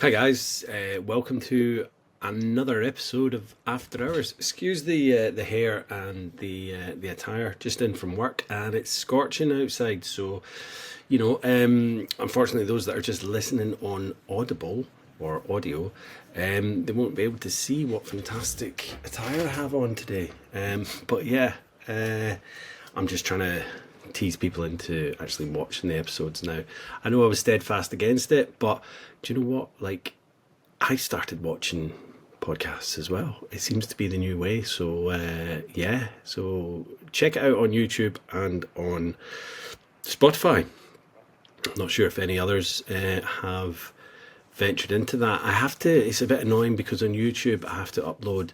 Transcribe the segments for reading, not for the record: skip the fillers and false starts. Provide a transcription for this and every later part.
Hi guys, welcome to another episode of After Hours. Excuse the hair and the attire. Just in from work, and it's scorching outside. So, unfortunately, those that are just listening on Audible or audio, they won't be able to see what fantastic attire I have on today. But yeah, I'm just trying to tease people into actually watching the episodes now. I know I was steadfast against it, but do you know what? Like, I started watching podcasts as well. It seems to be the new way. So, yeah. So, check it out on YouTube and on Spotify. I'm not sure if any others have ventured into that. It's a bit annoying because on YouTube I have to upload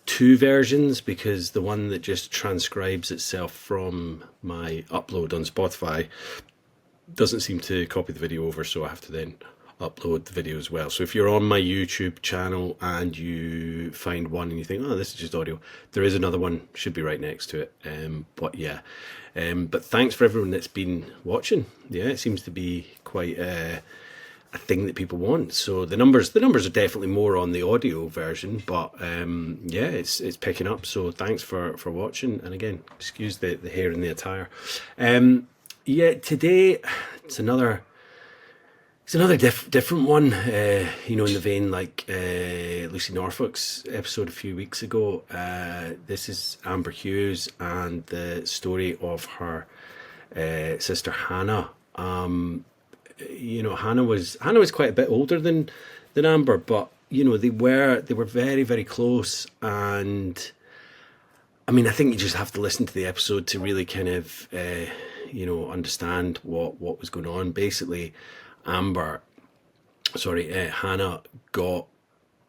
two versions because the one that just transcribes itself from my upload on Spotify doesn't seem to copy the video over, so I have to then upload the video as well. So if you're on my YouTube channel and you find one and you think, oh, this is just audio, there is another one, should be right next to it. But thanks for everyone that's been watching. Yeah, it seems to be quite a thing that people want. So the numbers are definitely more on the audio version, but yeah, it's picking up. So thanks for watching. And again, excuse the hair and the attire. Yeah, today it's another different one. In the vein like Lucy Norfolk's episode a few weeks ago. This is Amber Hughes and the story of her sister Hannah. Hannah was quite a bit older than Amber, but they were very, very close. And I mean, I think you just have to listen to the episode to really kind of understand what was going on. Basically, Hannah got,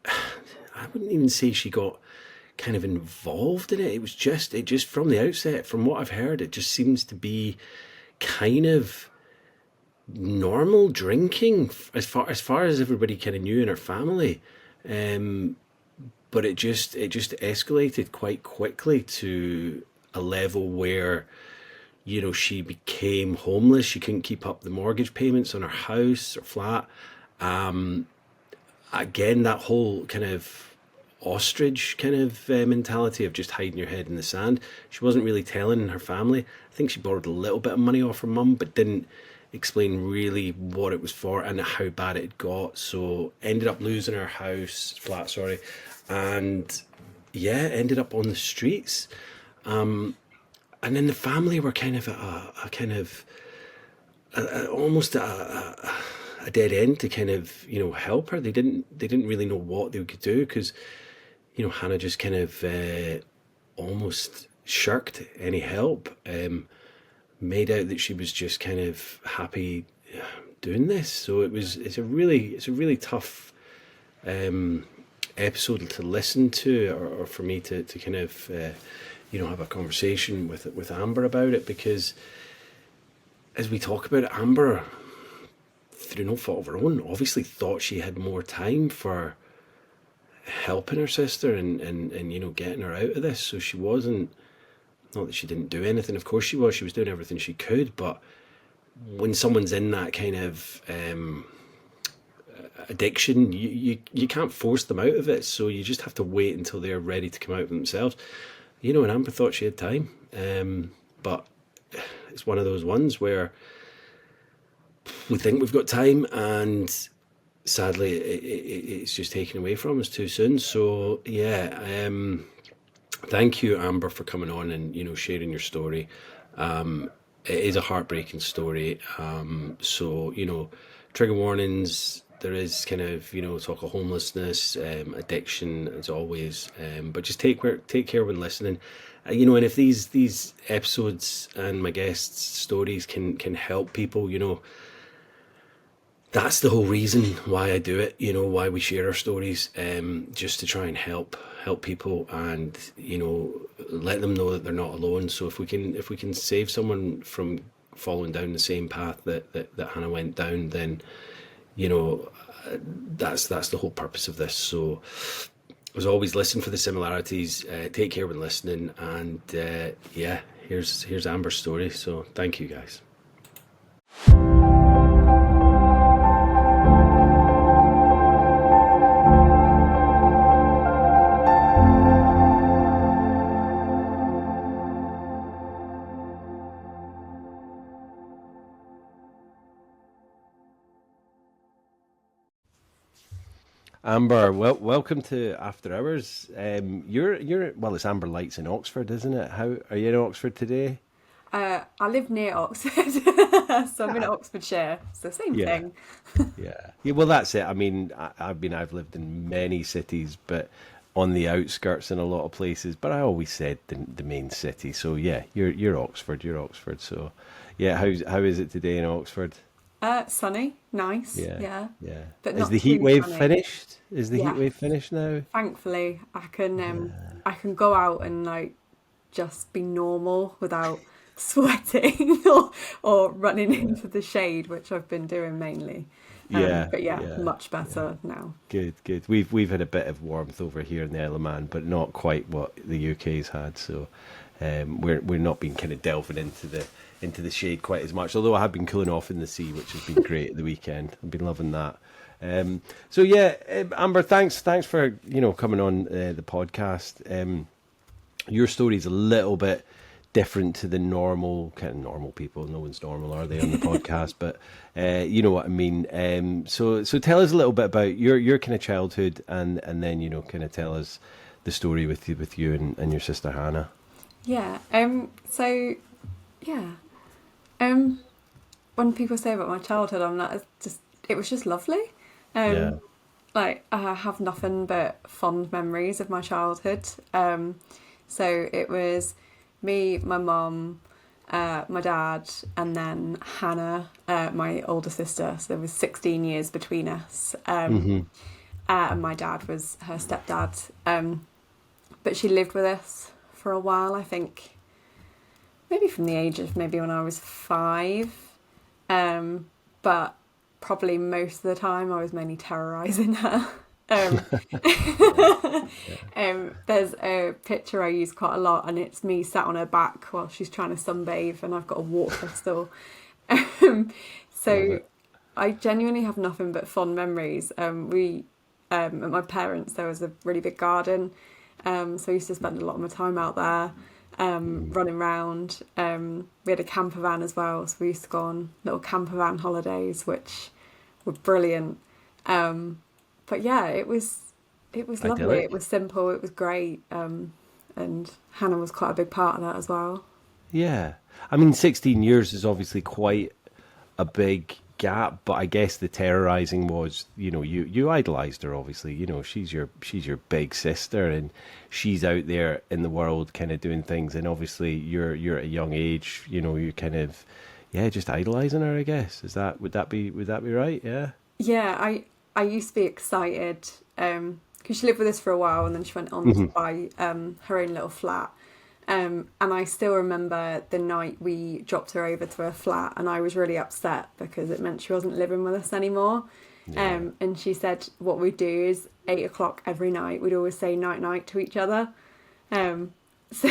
I wouldn't even say she got kind of involved in it. It just from the outset, from what I've heard, it just seems to be kind of normal drinking as far as everybody kind of knew in her family. But it just escalated quite quickly to a level where she became homeless. She couldn't keep up the mortgage payments on her house or flat. Again, that whole kind of ostrich kind of mentality of just hiding your head in the sand. She wasn't really telling her family. I think she borrowed a little bit of money off her mum, but didn't explain really what it was for and how bad it got. So ended up losing her flat, and yeah, ended up on the streets. And then the family were kind of almost a dead end to kind of help her. They didn't really know what they could do because Hannah just kind of almost shirked any help. Made out that she was just kind of happy doing this. So it's a really tough episode to listen to, or for me to kind of have a conversation with Amber about it, because as we talk about it, Amber, through no fault of her own, obviously thought she had more time for helping her sister and getting her out of this. So she wasn't, not that she didn't do anything, of course she was doing everything she could, but when someone's in that kind of addiction, you can't force them out of it, so you just have to wait until they're ready to come out of themselves. And Amber thought she had time, but it's one of those ones where we think we've got time, and sadly it's just taken away from us too soon. So yeah, thank you, Amber, for coming on and sharing your story. It is a heartbreaking story. So trigger warnings. There is kind of talk of homelessness, addiction as always. But just take care when listening. And if these episodes and my guests' stories can help people, that's the whole reason why I do it. Why we share our stories, just to try and help people and let them know that they're not alone. So if we can save someone from falling down the same path that Hannah went down, then that's the whole purpose of this. So as always, listen for the similarities, take care when listening, and yeah, here's Amber's story. So thank you, guys. Amber, welcome to After Hours. You're well, it's Amber Lights in Oxford, isn't it? How are you in Oxford today? I live near Oxford, so I'm in Ah, Oxfordshire. It's the same yeah, thing. yeah. Well, that's it. I mean, I've lived in many cities, but on the outskirts in a lot of places. But I always said the main city. So yeah, you're Oxford. You're Oxford. So yeah, how is it today in Oxford? Sunny, nice, Yeah, yeah, yeah. but Is the not heat too wave sunny. finished? Is the heat Yeah, wave finished now? thankfully, Yeah. I can go out and like just be normal without sweating or running Yeah. into the shade, which I've been doing mainly. Yeah, But yeah, yeah, much yeah. better now. Good, good. We've had a bit of warmth over here in the Isle of Man, but not quite what the UK's had. So we're not been kind of delving into the shade quite as much. Although I have been cooling off in the sea, which has been great at the weekend. I've been loving that. So yeah, Amber, thanks for coming on the podcast. Your story's a little bit different to the normal kind of normal people. No one's normal, are they, on the podcast? But you know what I mean. So tell us a little bit about your kind of childhood, and then kind of tell us the story with you and your sister Hannah. Yeah. So yeah. Um. When people say about my childhood, I'm like, it was just lovely. Yeah. Um, like I have nothing but fond memories of my childhood. So it was me, my mum, my dad, and then Hannah, my older sister. So there was 16 years between us. Hmm. And my dad was her stepdad. But she lived with us for a while. I think maybe from the age of maybe when I was 5. But probably most of the time I was mainly terrorising her. Um, Yeah. Yeah. there's a picture I use quite a lot, and it's me sat on her back while she's trying to sunbathe, and I've got a water pistol. Um, Love so it. I genuinely have nothing but fond memories. We at my parents, there was a really big garden, so I used to spend a lot of my time out there, Mm. running around. We had a camper van as well, so we used to go on little camper van holidays, which were brilliant. But yeah, it was lovely. It Idyllic. was simple. It was great. And Hannah was quite a big part of that as well. Yeah. I mean, 16 years is obviously quite a big gap, but I guess the terrorizing was, you idolized her. Obviously, she's your big sister, and she's out there in the world, kind of doing things. And obviously, you're at a young age, you're kind of, yeah, just idolizing her. I guess would that be right? Yeah. Yeah, I used to be excited because she lived with us for a while, and then she went on to Hmm. buy her own little flat. And I still remember the night we dropped her over to her flat, and I was really upset because it meant she wasn't living with us anymore. Yeah. And she said what we'd do is 8 o'clock every night, we'd always say night night to each other. Um, so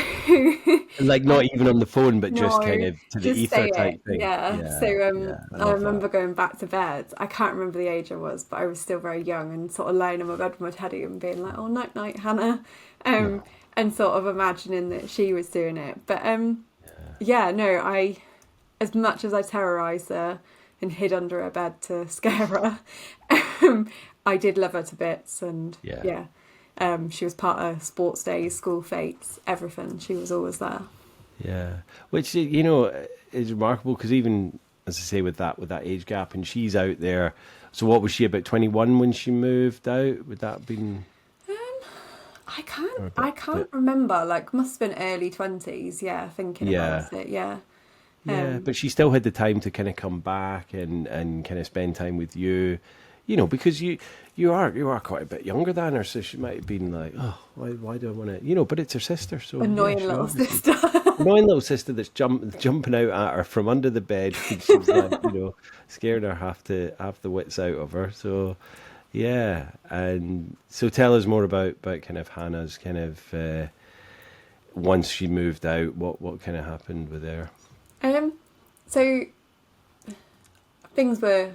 Like not even on the phone, but just kind no, of to the just ether say it. type thing. Yeah. So Yeah. Yeah. I I love that. remember going back to bed. I can't remember the age I was, but I was still very young and sort of laying in my bed with my teddy and being like, "Oh, night, night, Hannah," um, and sort of imagining that she was doing it. But yeah, no, as much as I terrorised her and hid under her bed to scare her, I did love her to bits, and Yeah. yeah. She was part of sports days, school fetes, everything. She was always there. Yeah, which is remarkable because even as I say with that age gap, and she's out there. So what was she, about 21 when she moved out? Would that have been I can't or a I bit? can't remember. Like must have been early 20s, yeah, thinking about Yeah, it, yeah. yeah, Um but she still had the time to kind of come back and kind of spend time with you, because you are quite a bit younger than her, so she might have been like, oh, why do I want to, but it's her sister, so yeah, Annoying she little obviously sister. annoying little sister that's jumping out at her from under the bed because she's like, scared her half the wits out of her. So yeah, and so tell us more about kind of Hannah's kind of once she moved out, what kind of happened with her. Um so things were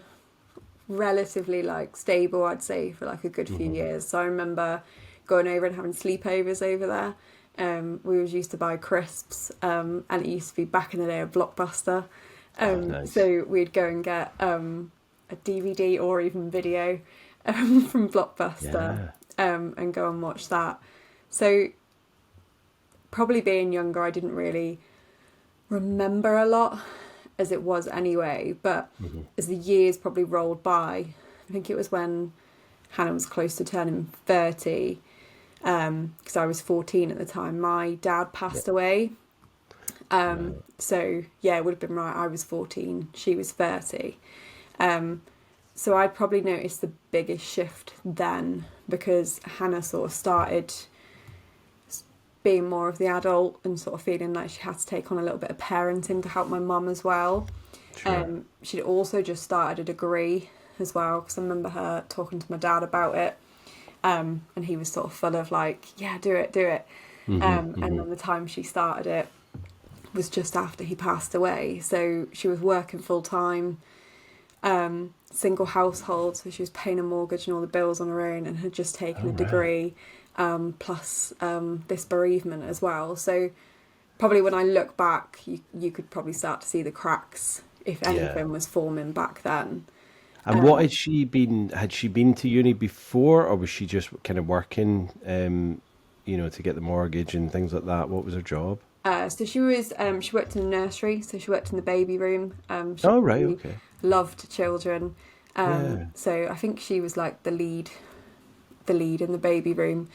relatively like stable, I'd say, for like a good few Hmm. years. So I remember going over and having sleepovers over there. We was used to buy crisps, and it used to be back in the day a Blockbuster. Oh, nice. So we'd go and get a DVD or even video. from Blockbuster, and go and watch that. So probably being younger, I didn't really remember a lot as it was anyway. But as the years probably rolled by, I think it was when Hannah was close to turning 30, because I was 14 at the time, my dad passed away. So yeah, it would have been right. I was 14, she was 30. So I'd probably noticed the biggest shift then, because Hannah sort of started being more of the adult and sort of feeling like she had to take on a little bit of parenting to help my mum as well. Sure. She'd also just started a degree as well, because I remember her talking to my dad about it, and he was sort of full of like, yeah, do it. And then the time she started it was just after he passed away. So she was working full time, single household, so she was paying a mortgage and all the bills on her own, and had just taken a degree, plus this bereavement as well. So probably when I look back, you could probably start to see the cracks, if anything was forming back then. And what had she been? Had she been to uni before, or was she just kind of working, to get the mortgage and things like that? What was her job? So she was, she worked in a nursery, so she worked in the baby room. She Okay. loved children. So I think she was like the lead in the baby room.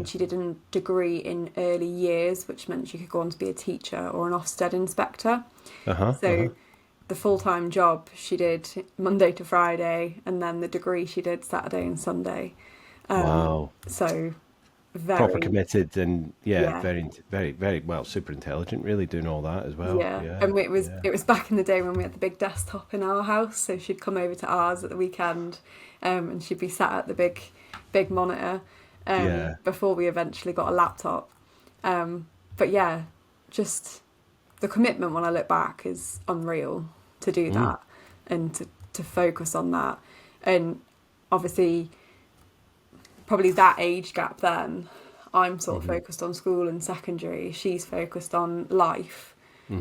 She did a degree in early years, which meant she could go on to be a teacher or an Ofsted inspector. The full-time job she did Monday to Friday, and then the degree she did Saturday and Sunday. Wow. So very proper committed, and very, very, very well, super intelligent, really, doing all that as well. And it was back in the day when we had the big desktop in our house, so she'd come over to ours at the weekend, and she'd be sat at the big monitor, before we eventually got a laptop. But yeah, just the commitment when I look back is unreal, to do that and to focus on that. And obviously probably that age gap then, I'm sort of focused on school and secondary, she's focused on life.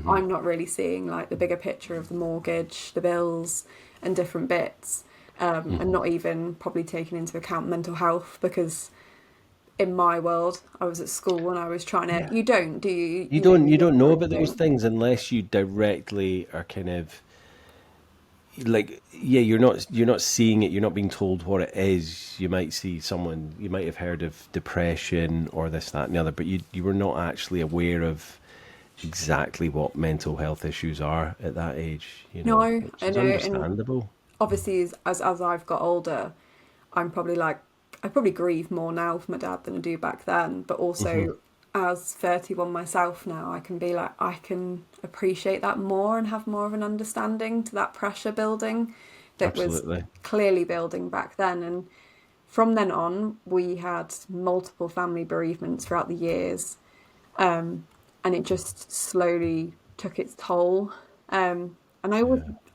I'm not really seeing like the bigger picture of the mortgage, the bills and different bits, and not even probably taking into account mental health, because in my world, I was at school and I was trying to. You don't, do you? You don't know about those things unless you directly are kind of like, you're not seeing it. You're not being told what it is. You might see someone. You might have heard of depression or this, that, and the other, but you were not actually aware of exactly what mental health issues are at that age. No, I know. Understandable. And obviously, as I've got older, I'm probably like, I probably grieve more now for my dad than I do back then. But also, as 31 myself now, I can be like, I can appreciate that more and have more of an understanding to that pressure building that was clearly building back then. And from then on, we had multiple family bereavements throughout the years, and it just slowly took its toll. And I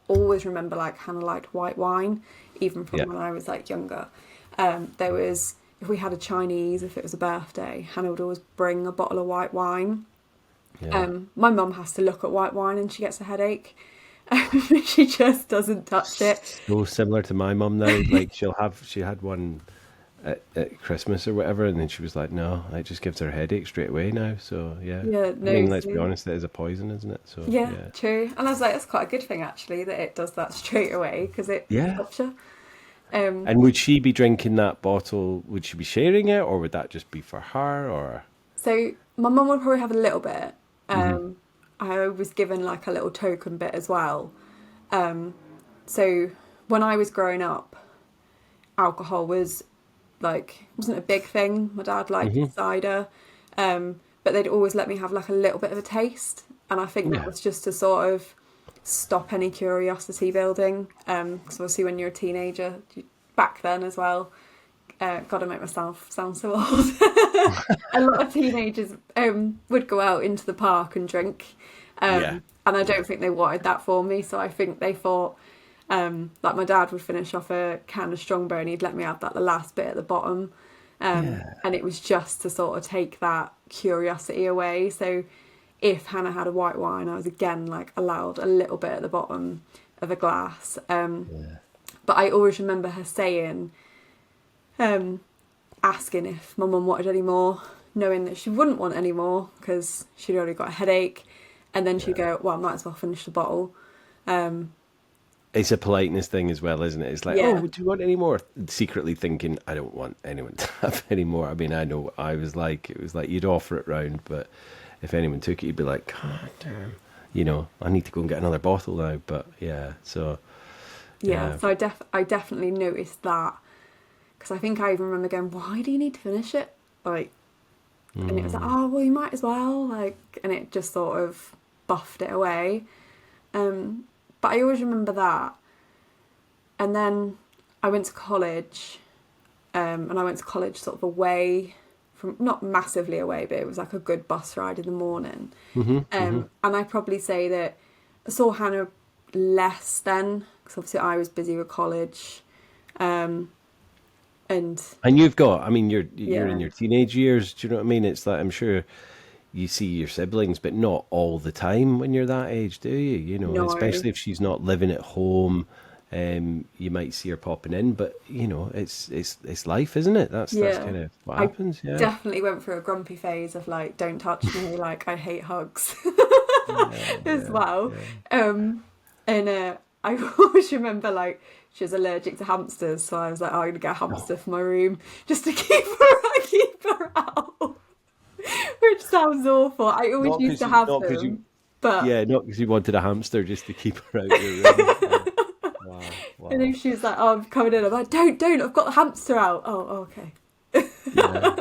always remember like Hannah liked white wine, even from when I was like younger. There was, if we had a Chinese, if it was a birthday, Hannah would always bring a bottle of white wine. My mum has to look at white wine and she gets a headache. She just doesn't touch it. So similar to my mum now. Like she had one at Christmas or whatever, and then she was like, no, it just gives her a headache straight away now. So I mean, let's be honest, it is a poison, isn't it? So true. And I was like, that's quite a good thing actually, that it does that straight away, because it helps you. And would she be drinking that bottle? Would she be sharing it, or would that just be for her? Or so my mum would probably have a little bit. I was given like a little token bit as well. So when I was growing up, alcohol wasn't a big thing. My dad liked cider, but they'd always let me have like a little bit of a taste, and I think that was just to sort of stop any curiosity building, because obviously when you're a teenager, back then as well, gotta make myself sound so old, a lot of teenagers would go out into the park and drink, and I don't think they wanted that for me. So I think they thought, like my dad would finish off a can of Strongbow and he'd let me have that the last bit at the bottom, and it was just to sort of take that curiosity away. So if Hannah had a white wine, I was again like allowed a little bit at the bottom of a glass. But I always remember her saying, asking if my mum wanted any more, knowing that she wouldn't want any more because she'd already got a headache. And then she'd go, well, I might as well finish the bottle. It's a politeness thing as well, isn't it? It's like, Yeah. oh, do you want any more? Secretly thinking, I don't want anyone to have any more. I mean, I know I was like, it was like you'd offer it round, but if anyone took it, you'd be like, God damn, you know, I need to go and get another bottle now. But yeah, so. Yeah, so I definitely noticed that, because I think I even remember going, why do you need to finish it? Like, and it was like, oh, well, you might as well, like, and it just sort of buffed it away. But I always remember that. And then I went to college, and I went to college sort of away from, not massively away, but it was like a good bus ride in the morning. And I probably say that I saw Hannah less then, because obviously I was busy with college. And you've got, I mean, you're Yeah. in your teenage years. Do you know what I mean? It's like, I'm sure you see your siblings, but not all the time when you're that age, do you? You know, No. especially if she's not living at home, you might see her popping in, but you know, it's life, isn't it? That's kind of what happens. Yeah, definitely went through a grumpy phase of like, don't touch me, like I hate hugs as well. And I always remember like she was allergic to hamsters, so I was like, oh, I'm gonna get a hamster for my room just to keep her out. Which sounds awful. I always used to have them, but yeah, not because you wanted a hamster, just to keep her out of your room. Wow. And then she was like, oh, I'm coming in. I'm like, don't, I've got the hamster out. Oh, okay. Yeah.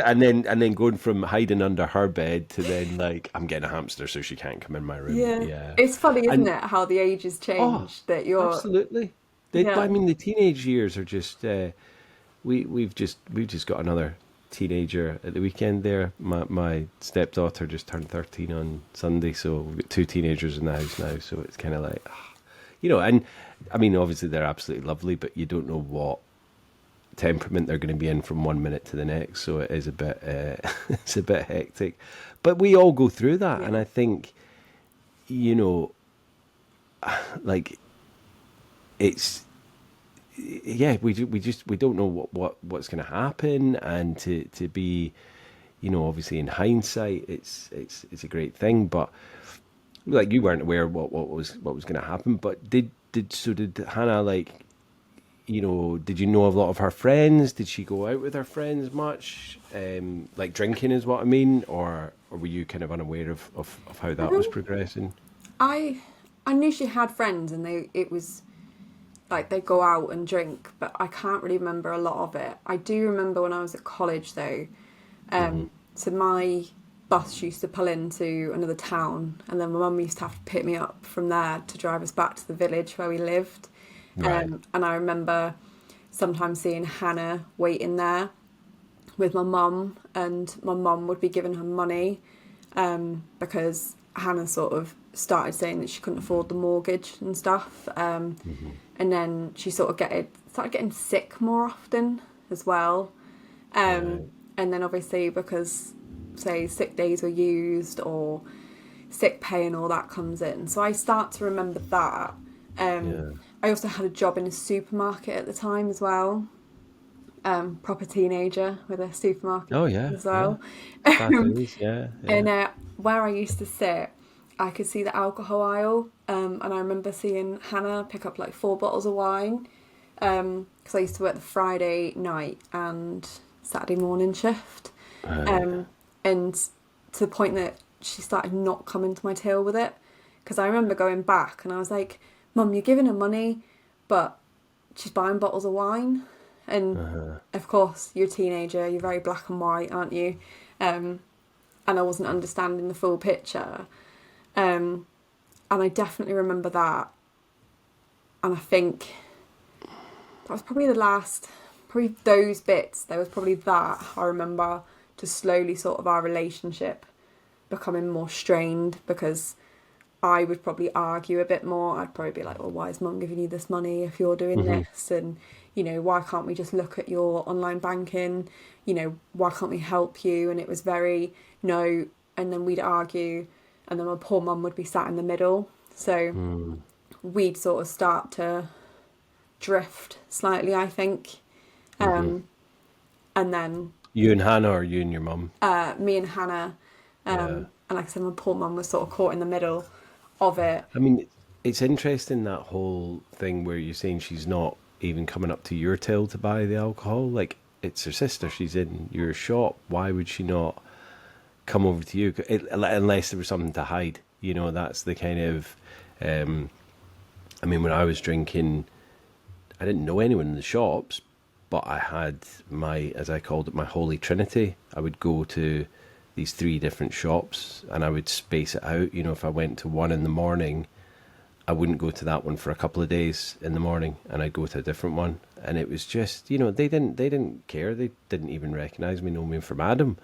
And then going from hiding under her bed to then like, I'm getting a hamster so she can't come in my room. Yeah. It's funny, isn't it, how the ages change, that you're... Absolutely. I mean, the teenage years are just, we've just got another teenager at the weekend there. My stepdaughter just turned 13 on Sunday, so we've got two teenagers in the house now, so it's kind of like, you know, and I mean, obviously they're absolutely lovely, but you don't know what temperament they're going to be in from one minute to the next, so it is a bit it's a bit hectic, but we all go through that. And I think, you know, like, it's, yeah, we don't know what's going to happen, and to be, you know, obviously in hindsight it's a great thing, but like, you weren't aware what was going to happen. But did Hannah, like, you know, did you know a lot of her friends? Did she go out with her friends much? Like, drinking is what I mean, or were you kind of unaware of how that was progressing? I knew she had friends, and it was like they go out and drink, but I can't really remember a lot of it. I do remember when I was at college though, so my bus used to pull into another town, and then my mum used to have to pick me up from there to drive us back to the village where we lived. Right. And I remember sometimes seeing Hannah waiting there with my mum, and my mum would be giving her money, because Hannah sort of started saying that she couldn't afford the mortgage and stuff. And then she sort of started getting sick more often as well. And then obviously, because say sick days were used or sick pay and all that comes in, so I start to remember that. I also had a job in a supermarket at the time as well. Proper teenager with a supermarket as well. And where I used to sit, I could see the alcohol aisle, and I remember seeing Hannah pick up like 4 bottles of wine, because I used to work the Friday night and Saturday morning shift, and to the point that she started not coming to my till with it, because I remember going back and I was like, Mum, you're giving her money, but she's buying bottles of wine. And of course, you're a teenager, you're very black and white, aren't you? And I wasn't understanding the full picture. And I definitely remember that. And I think that was probably probably those bits, there was probably that I remember, to slowly sort of our relationship becoming more strained, because I would probably argue a bit more. I'd probably be like, well, why is Mum giving you this money if you're doing this? And, you know, why can't we just look at your online banking? You know, why can't we help you? And it was very, no. And then we'd argue, and then my poor mum would be sat in the middle. So we'd sort of start to drift slightly, I think. And then You and Hannah, or you and your mum? me and Hannah, Yeah. and like I said, my poor mum was sort of caught in the middle of it. I mean, it's interesting, that whole thing where you're saying she's not even coming up to your till to buy the alcohol. Like, it's her sister. She's in your shop. Why would she not come over to you? Unless there was something to hide. You know, that's the kind of. I mean, when I was drinking, I didn't know anyone in the shops, but I had my, as I called it, my holy trinity. I would go to these three different shops and I would space it out. You know, if I went to one in the morning, I wouldn't go to that one for a couple of days in the morning, and I'd go to a different one. And it was just, you know, they didn't care. They didn't even recognise me, know me from Adam.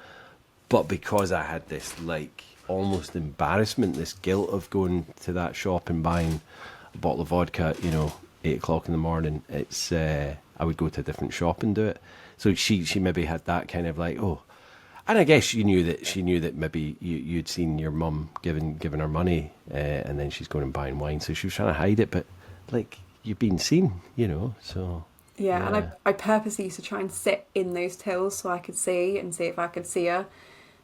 But because I had this, like, almost embarrassment, this guilt of going to that shop and buying a bottle of vodka, you know, 8 o'clock in the morning, it's I would go to a different shop and do it. So she maybe had that kind of like, oh, and I guess she knew that maybe you'd seen your mum giving her money, and then she's going and buying wine, so she was trying to hide it. But like, you've been seen, you know, so Yeah, and yeah, I purposely used to try and sit in those tills so I could see and see if I could see her.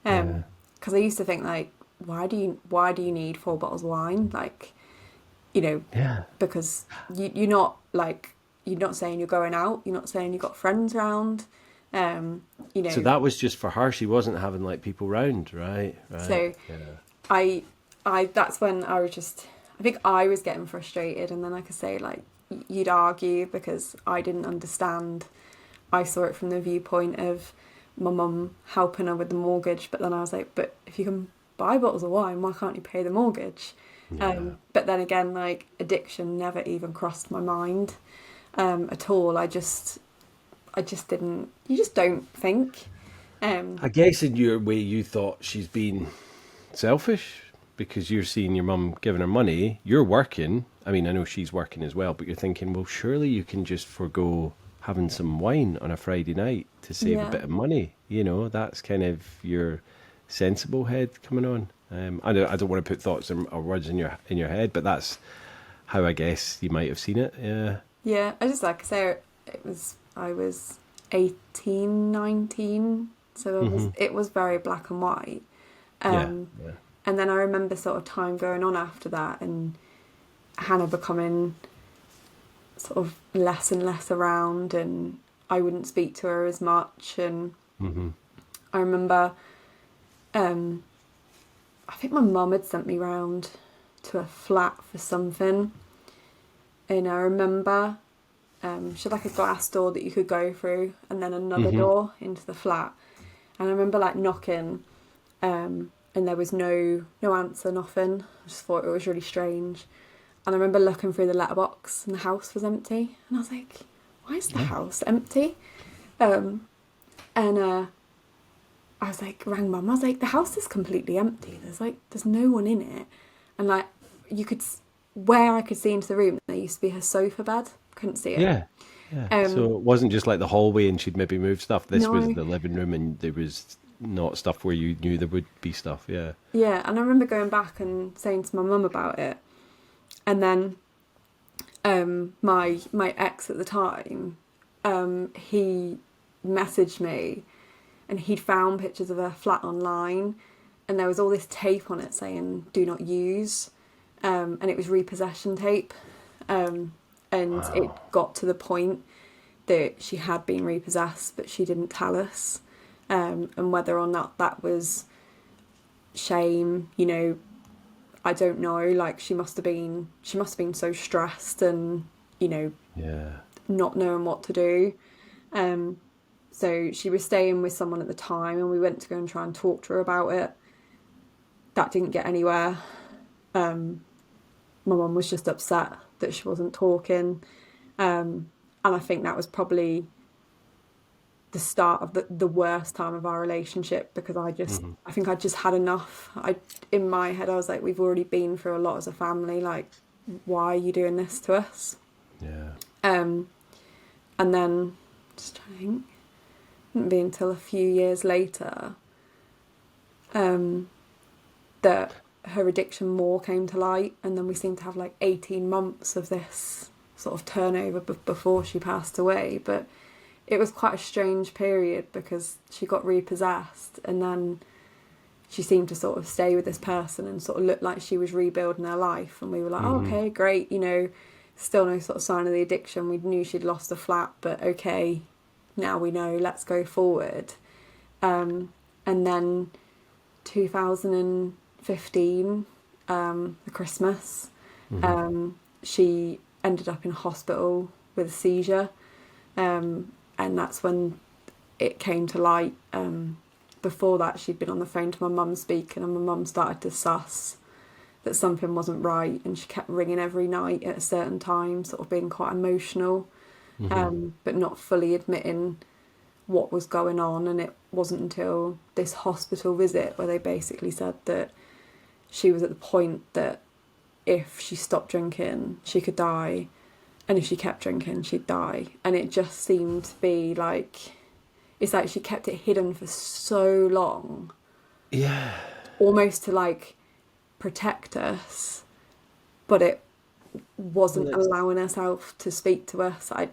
yeah, Because I used to think like, why do you need 4 bottles of wine? Like, you know, yeah. because you're not like, you're not saying you're going out, you're not saying you've got friends around, you So know. that was just for her. She wasn't having like people round, right? Right. So Yeah. I that's when I was just, I think I was getting frustrated, and then like I say, like you'd argue because I didn't understand. I saw it from the viewpoint of my mum helping her with the mortgage, but then I was like, but if you can buy bottles of wine, why can't you pay the mortgage? Yeah. But then again, like addiction never even crossed my mind at all. I just didn't. You just don't think. I guess in your way, you thought she's been selfish because you're seeing your mum giving her money. You're working. I mean, I know she's working as well, but you're thinking, well, surely you can just forgo having some wine on a Friday night to save a Yeah, bit of money. You know, that's kind of your sensible head coming on. I don't want to put thoughts or words in your head, but that's how I guess you might have seen it. Yeah. yeah. I just like I say, I was 18, 19, so Hmm. it was very black and white. Yeah. Um, Yeah. and then I remember sort of time going on after that, and Hannah becoming sort of less and less around, and I wouldn't speak to her as much. And Hmm. I remember, um, I think my mum had sent me round to a flat for something, and I remember she had like a glass door that you could go through, and then another Hmm. door into the flat. And I remember like knocking, and there was no answer, nothing. I just thought it was really strange. And I remember looking through the letterbox, and the house was empty. And I was like, why is the Oh. house empty? Um, and I was like, rang mum. I was like, the house is completely empty. There's no one in it. And like, you could, where I could see into the room, there used to be her sofa bed. Couldn't see it. Yeah, yeah. So Um, it wasn't just like the hallway and she'd maybe move stuff. This was no, the living room and there was not stuff where you knew there would be stuff. Yeah. yeah. And I remember going back and saying to my mum about it. And then my ex at the time, he messaged me, and he'd found pictures of her flat online, and there was all this tape on it saying "Do not use," and it was repossession tape, and it Wow. got to the point that she had been repossessed, but she didn't tell us, and whether or not that was shame, you know, I don't know. Like she must have been so stressed and, you know, Yeah. not knowing what to do. Um, so she was staying with someone at the time, and we went to go and try and talk to her about it. That didn't get anywhere. My mum was just upset that she wasn't talking, and I think that was probably the start of the worst time of our relationship, because Hmm. I think I just had enough. In my head I was like, we've already been through a lot as a family, like why are you doing this to us? Yeah. Um and then, just trying to think, it wouldn't be until a few years later that her addiction more came to light, and then we seemed to have like 18 months of this sort of turnover before she passed away, but it was quite a strange period because she got repossessed and then she seemed to sort of stay with this person and sort of look like she was rebuilding her life. And we were like, oh, okay, great, you know, still no sort of sign of the addiction. We knew she'd lost the flat, but okay, now we know, let's go forward. And then 2015, the Christmas, she ended up in hospital with a seizure. And that's when it came to light. Before that, she'd been on the phone to my mum speaking, and my mum started to suss that something wasn't right, and she kept ringing every night at a certain time, sort of being quite emotional, but not fully admitting what was going on. And it wasn't until this hospital visit where they basically said that she was at the point that if she stopped drinking, she could die, and if she kept drinking, she'd die. And it just seemed to be like, it's like she kept it hidden for so long. Yeah. Almost to like protect us, but it wasn't allowing herself to speak to us. I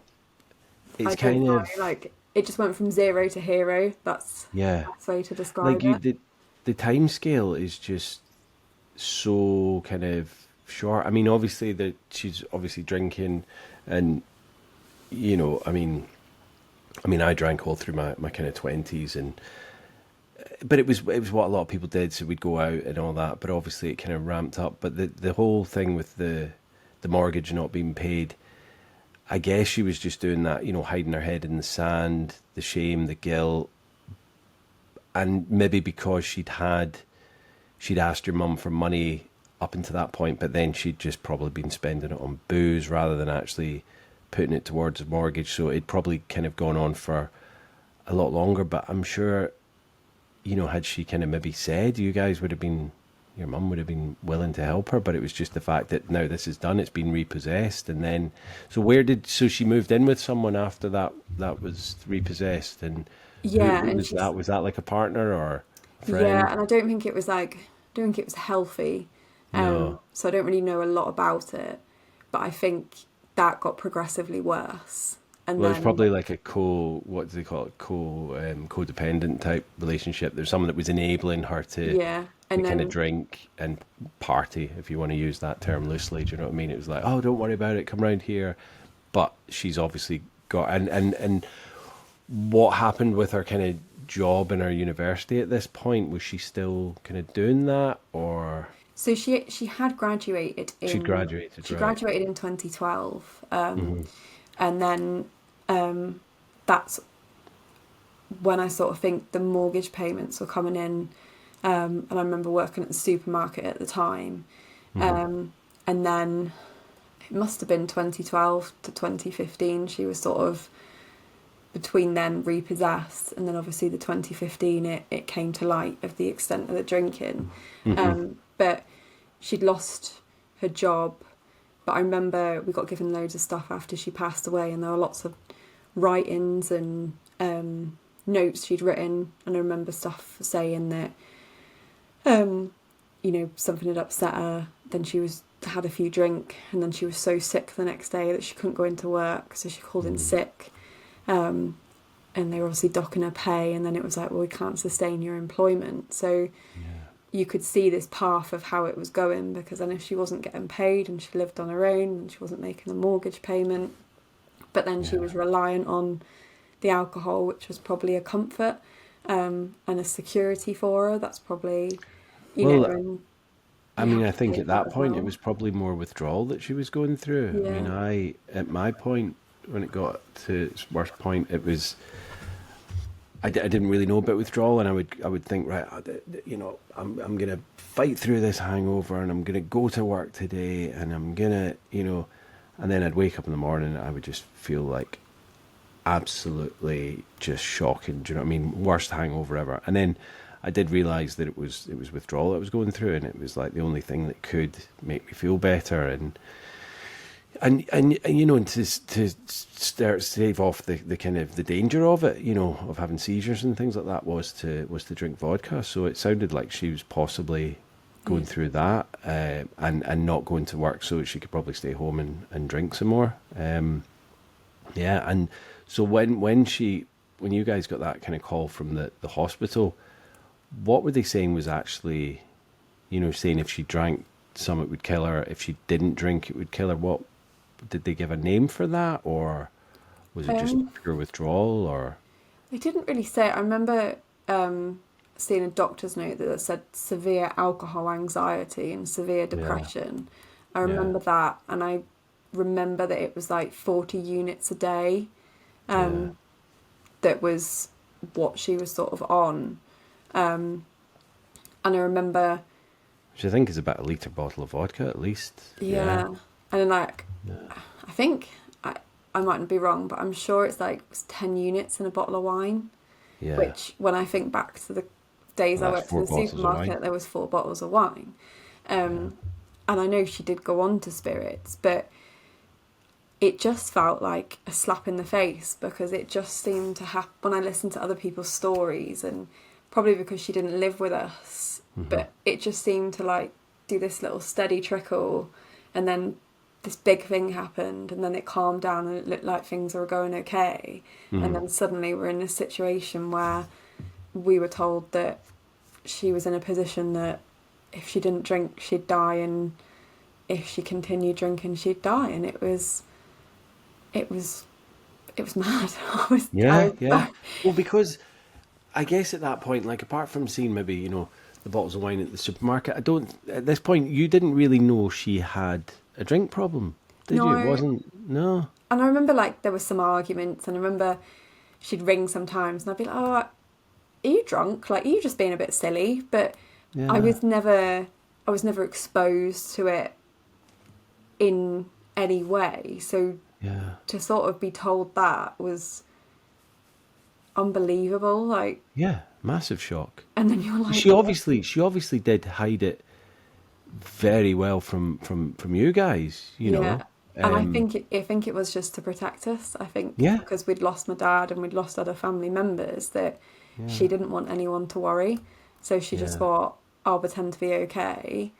don't know, like it just went from zero to hero. That's the best way to describe it. The time scale is just so kind of short. I mean, obviously that she's obviously drinking, and you know, I mean, I drank all through my kind of 20s, but it was what a lot of people did. So we'd go out and all that, but obviously it kind of ramped up. But the whole thing with the mortgage not being paid, I guess she was just doing that, you know, hiding her head in the sand, the shame, the guilt, and maybe because she'd asked your mum for money up until that point, but then she'd just probably been spending it on booze rather than actually putting it towards a mortgage. So it'd probably kind of gone on for a lot longer. But I'm sure, you know, had she kind of maybe said, your mum would have been willing to help her, but it was just the fact that now this is done, it's been repossessed. And then, so she moved in with someone after that was repossessed. And yeah, was that like a partner or a friend? Yeah, and I don't think it was healthy. No. So I don't really know a lot about it, but I think that got progressively worse. And Well, then it's probably like a codependent type relationship. There's someone that was enabling her to and kind then of drink and party, if you want to use that term loosely. Do you know what I mean? It was like, oh, don't worry about it, come round here. But she's obviously got, and what happened with her kind of job in her university at this point? Was she still kind of doing that, or? So she had graduated in... She graduated, She right. graduated in 2012. And then that's when I sort of think the mortgage payments were coming in. And I remember working at the supermarket at the time. And then it must have been 2012 to 2015. She was sort of between then repossessed. And then obviously the 2015, it came to light of the extent of the drinking. But she'd lost her job. But I remember we got given loads of stuff after she passed away, and there were lots of writings and notes she'd written. And I remember stuff saying that, you know, something had upset her. Then she had a few drink, and then she was so sick the next day that she couldn't go into work. So she called in sick. And they were obviously docking her pay. And then it was like, well, we can't sustain your employment. So you could see this path of how it was going, because then if she wasn't getting paid and she lived on her own and she wasn't making a mortgage payment, but then she was reliant on the alcohol, which was probably a comfort and a security for her. That's probably, I think at that point it was probably more withdrawal that she was going through. Yeah. I mean, at my point, when it got to its worst point, it was, I didn't really know about withdrawal, and I would think, right, you know, I'm going to fight through this hangover, and I'm going to go to work today, and I'm going to, you know, and then I'd wake up in the morning and I would just feel like absolutely just shocking. Do you know what I mean? Worst hangover ever. And then I did realise that it was withdrawal I was going through, and it was like the only thing that could make me feel better. And you know, and to stave off the kind of the danger of it, you know, of having seizures and things like that, was to drink vodka. So it sounded like she was possibly going through that, and not going to work, so she could probably stay home and drink some more. Yeah, and so when you guys got that kind of call from the hospital, what were they saying was actually, saying if she drank some it would kill her, if she didn't drink it would kill her? What did they give a name for that, or was it just pure withdrawal, or? They didn't really say it. I remember seeing a doctor's note that said severe alcohol anxiety and severe depression. I remember that, and I remember that it was like 40 units a day. That was what she was sort of on. And I remember... Which I think is about a litre bottle of vodka at least. Yeah. And then I think, I might be wrong, but I'm sure it's like 10 units in a bottle of wine. Yeah. Which, when I think back to the days I worked in the supermarket, there was 4 bottles of wine. And I know she did go on to spirits, but it just felt like a slap in the face, because it just seemed to happen when I listened to other people's stories, and probably because she didn't live with us, but it just seemed to like do this little steady trickle, and then this big thing happened, and then it calmed down and it looked like things were going okay. And then suddenly we're in this situation where we were told that she was in a position that if she didn't drink she'd die, and if she continued drinking she'd die, and it was mad. Well, because I guess at that point, like, apart from seeing maybe the bottles of wine at the supermarket, at this point you didn't really know she had a drink problem, did you? It wasn't. No. And I remember like there was some arguments, and I remember she'd ring sometimes and I'd be like, oh, are you drunk? Like, are you just being a bit silly? But I was never exposed to it in any way, so to sort of be told that was unbelievable. Like, massive shock. And then you're like, she obviously did hide it very well from you guys, you know. And I think it was just to protect us. I think because we'd lost my dad and we'd lost other family members, that she didn't want anyone to worry, so she just thought, I'll pretend to be okay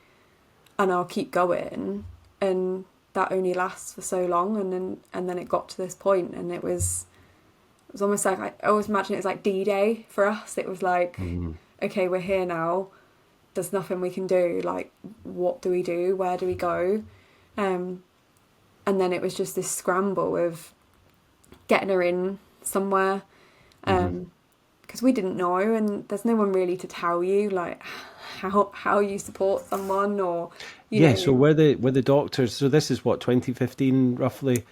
and I'll keep going, and that only lasts for so long, and then it got to this point, and it was almost like, I always imagine it was like D-Day for us. It was like, okay, we're here now, there's nothing we can do, like, what do we do, where do we go? And then it was just this scramble of getting her in somewhere, because we didn't know, and there's no one really to tell you like how you support someone, or you know. So were the doctors, so this is what, 2015 roughly?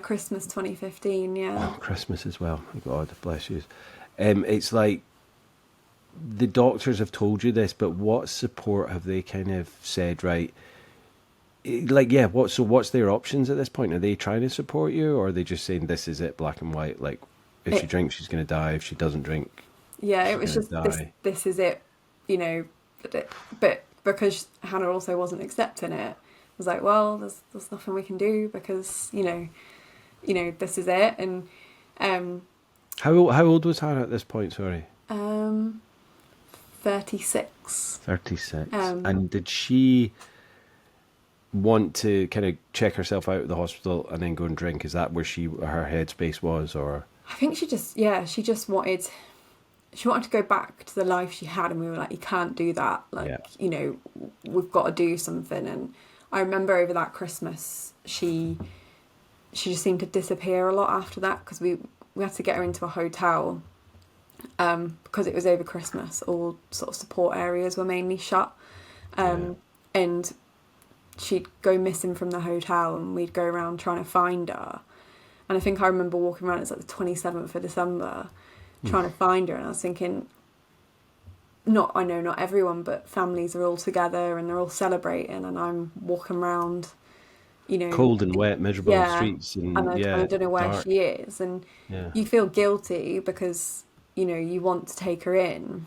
Christmas 2015. Oh, Christmas as well, my God bless you. It's like the doctors have told you this, but what support have they kind of said, right, like, what's their options at this point? Are they trying to support you, or are they just saying this is it, black and white, like, if she drinks she's going to die, if she doesn't drink it was just this is it, you know. But because Hannah also wasn't accepting it, I was like, well, there's nothing we can do, because you know this is it. And how old was Hannah at this point? Sorry. 36. 36. And did she want to kind of check herself out of the hospital and then go and drink? Is that where her headspace was, or? I think she just wanted to go back to the life she had, and we were like, you can't do that, like, you know, we've got to do something. And I remember over that Christmas she just seemed to disappear a lot after that, because we had to get her into a hotel, because it was over Christmas, all sort of support areas were mainly shut, and she'd go missing from the hotel, and we'd go around trying to find her. And I think I remember walking around, it's like the 27th of December, trying to find her, and I was thinking, not everyone, but families are all together and they're all celebrating, and I'm walking around, you know, cold and wet, miserable streets, and I don't know where she is, and you feel guilty because, you know, you want to take her in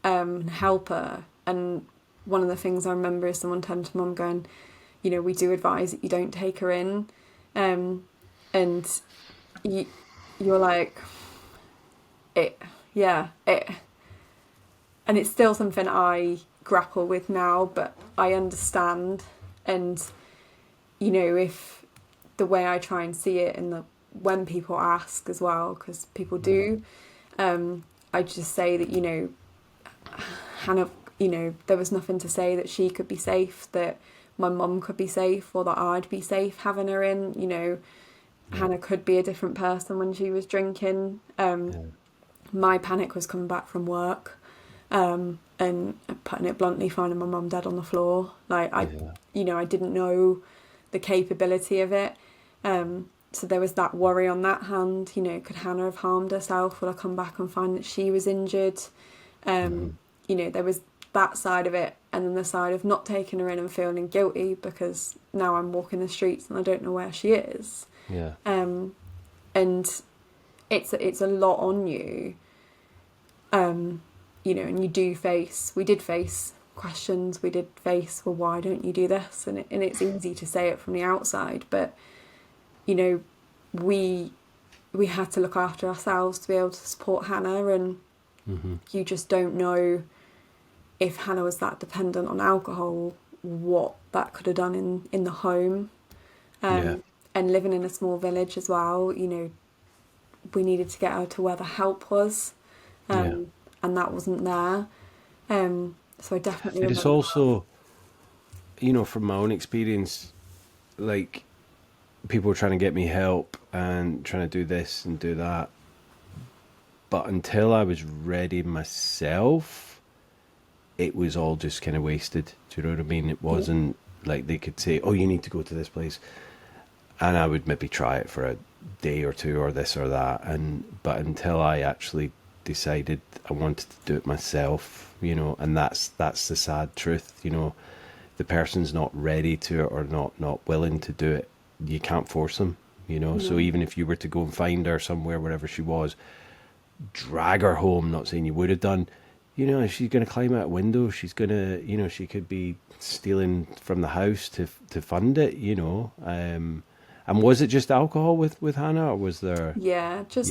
and help her. And one of the things I remember is someone turning to Mum going, you know, we do advise that you don't take her in, and you're like, and it's still something I grapple with now, but I understand. And, you know, if the way I try and see it, and when people ask as well, because people do, I just say that, you know, Hannah, you know, there was nothing to say that she could be safe, that my mum could be safe, or that I'd be safe having her in. You know, Hannah could be a different person when she was drinking. My panic was coming back from work, and putting it bluntly, finding my mum dead on the floor. Like, you know, I didn't know the capability of it. So there was that worry on that hand. You know, could Hannah have harmed herself? Will I come back and find that she was injured? You know, there was that side of it, and then the side of not taking her in and feeling guilty because now I'm walking the streets and I don't know where she is. And it's a lot on you. You know, and we did face questions. We did face, well, why don't you do this? And it's easy to say it from the outside, but, you know, we had to look after ourselves to be able to support Hannah, and you just don't know if Hannah was that dependent on alcohol, what that could have done in the home. And living in a small village as well, you know, we needed to get her to where the help was, and that wasn't there. So I definitely It's also, you know, from my own experience, like, people were trying to get me help and trying to do this and do that, but until I was ready myself, it was all just kind of wasted. Do you know what I mean? It wasn't like they could say, oh, you need to go to this place, and I would maybe try it for a day or two or this or that, but until I actually decided I wanted to do it myself, you know, and that's the sad truth, you know, the person's not ready to it or not willing to do it, you can't force them, you know. So even if you were to go and find her somewhere, wherever she was, drag her home, not saying you would have done, you know, if she's going to climb out a window, she's going to, you know, she could be stealing from the house to fund it, you know. And was it just alcohol with Hannah, or was there?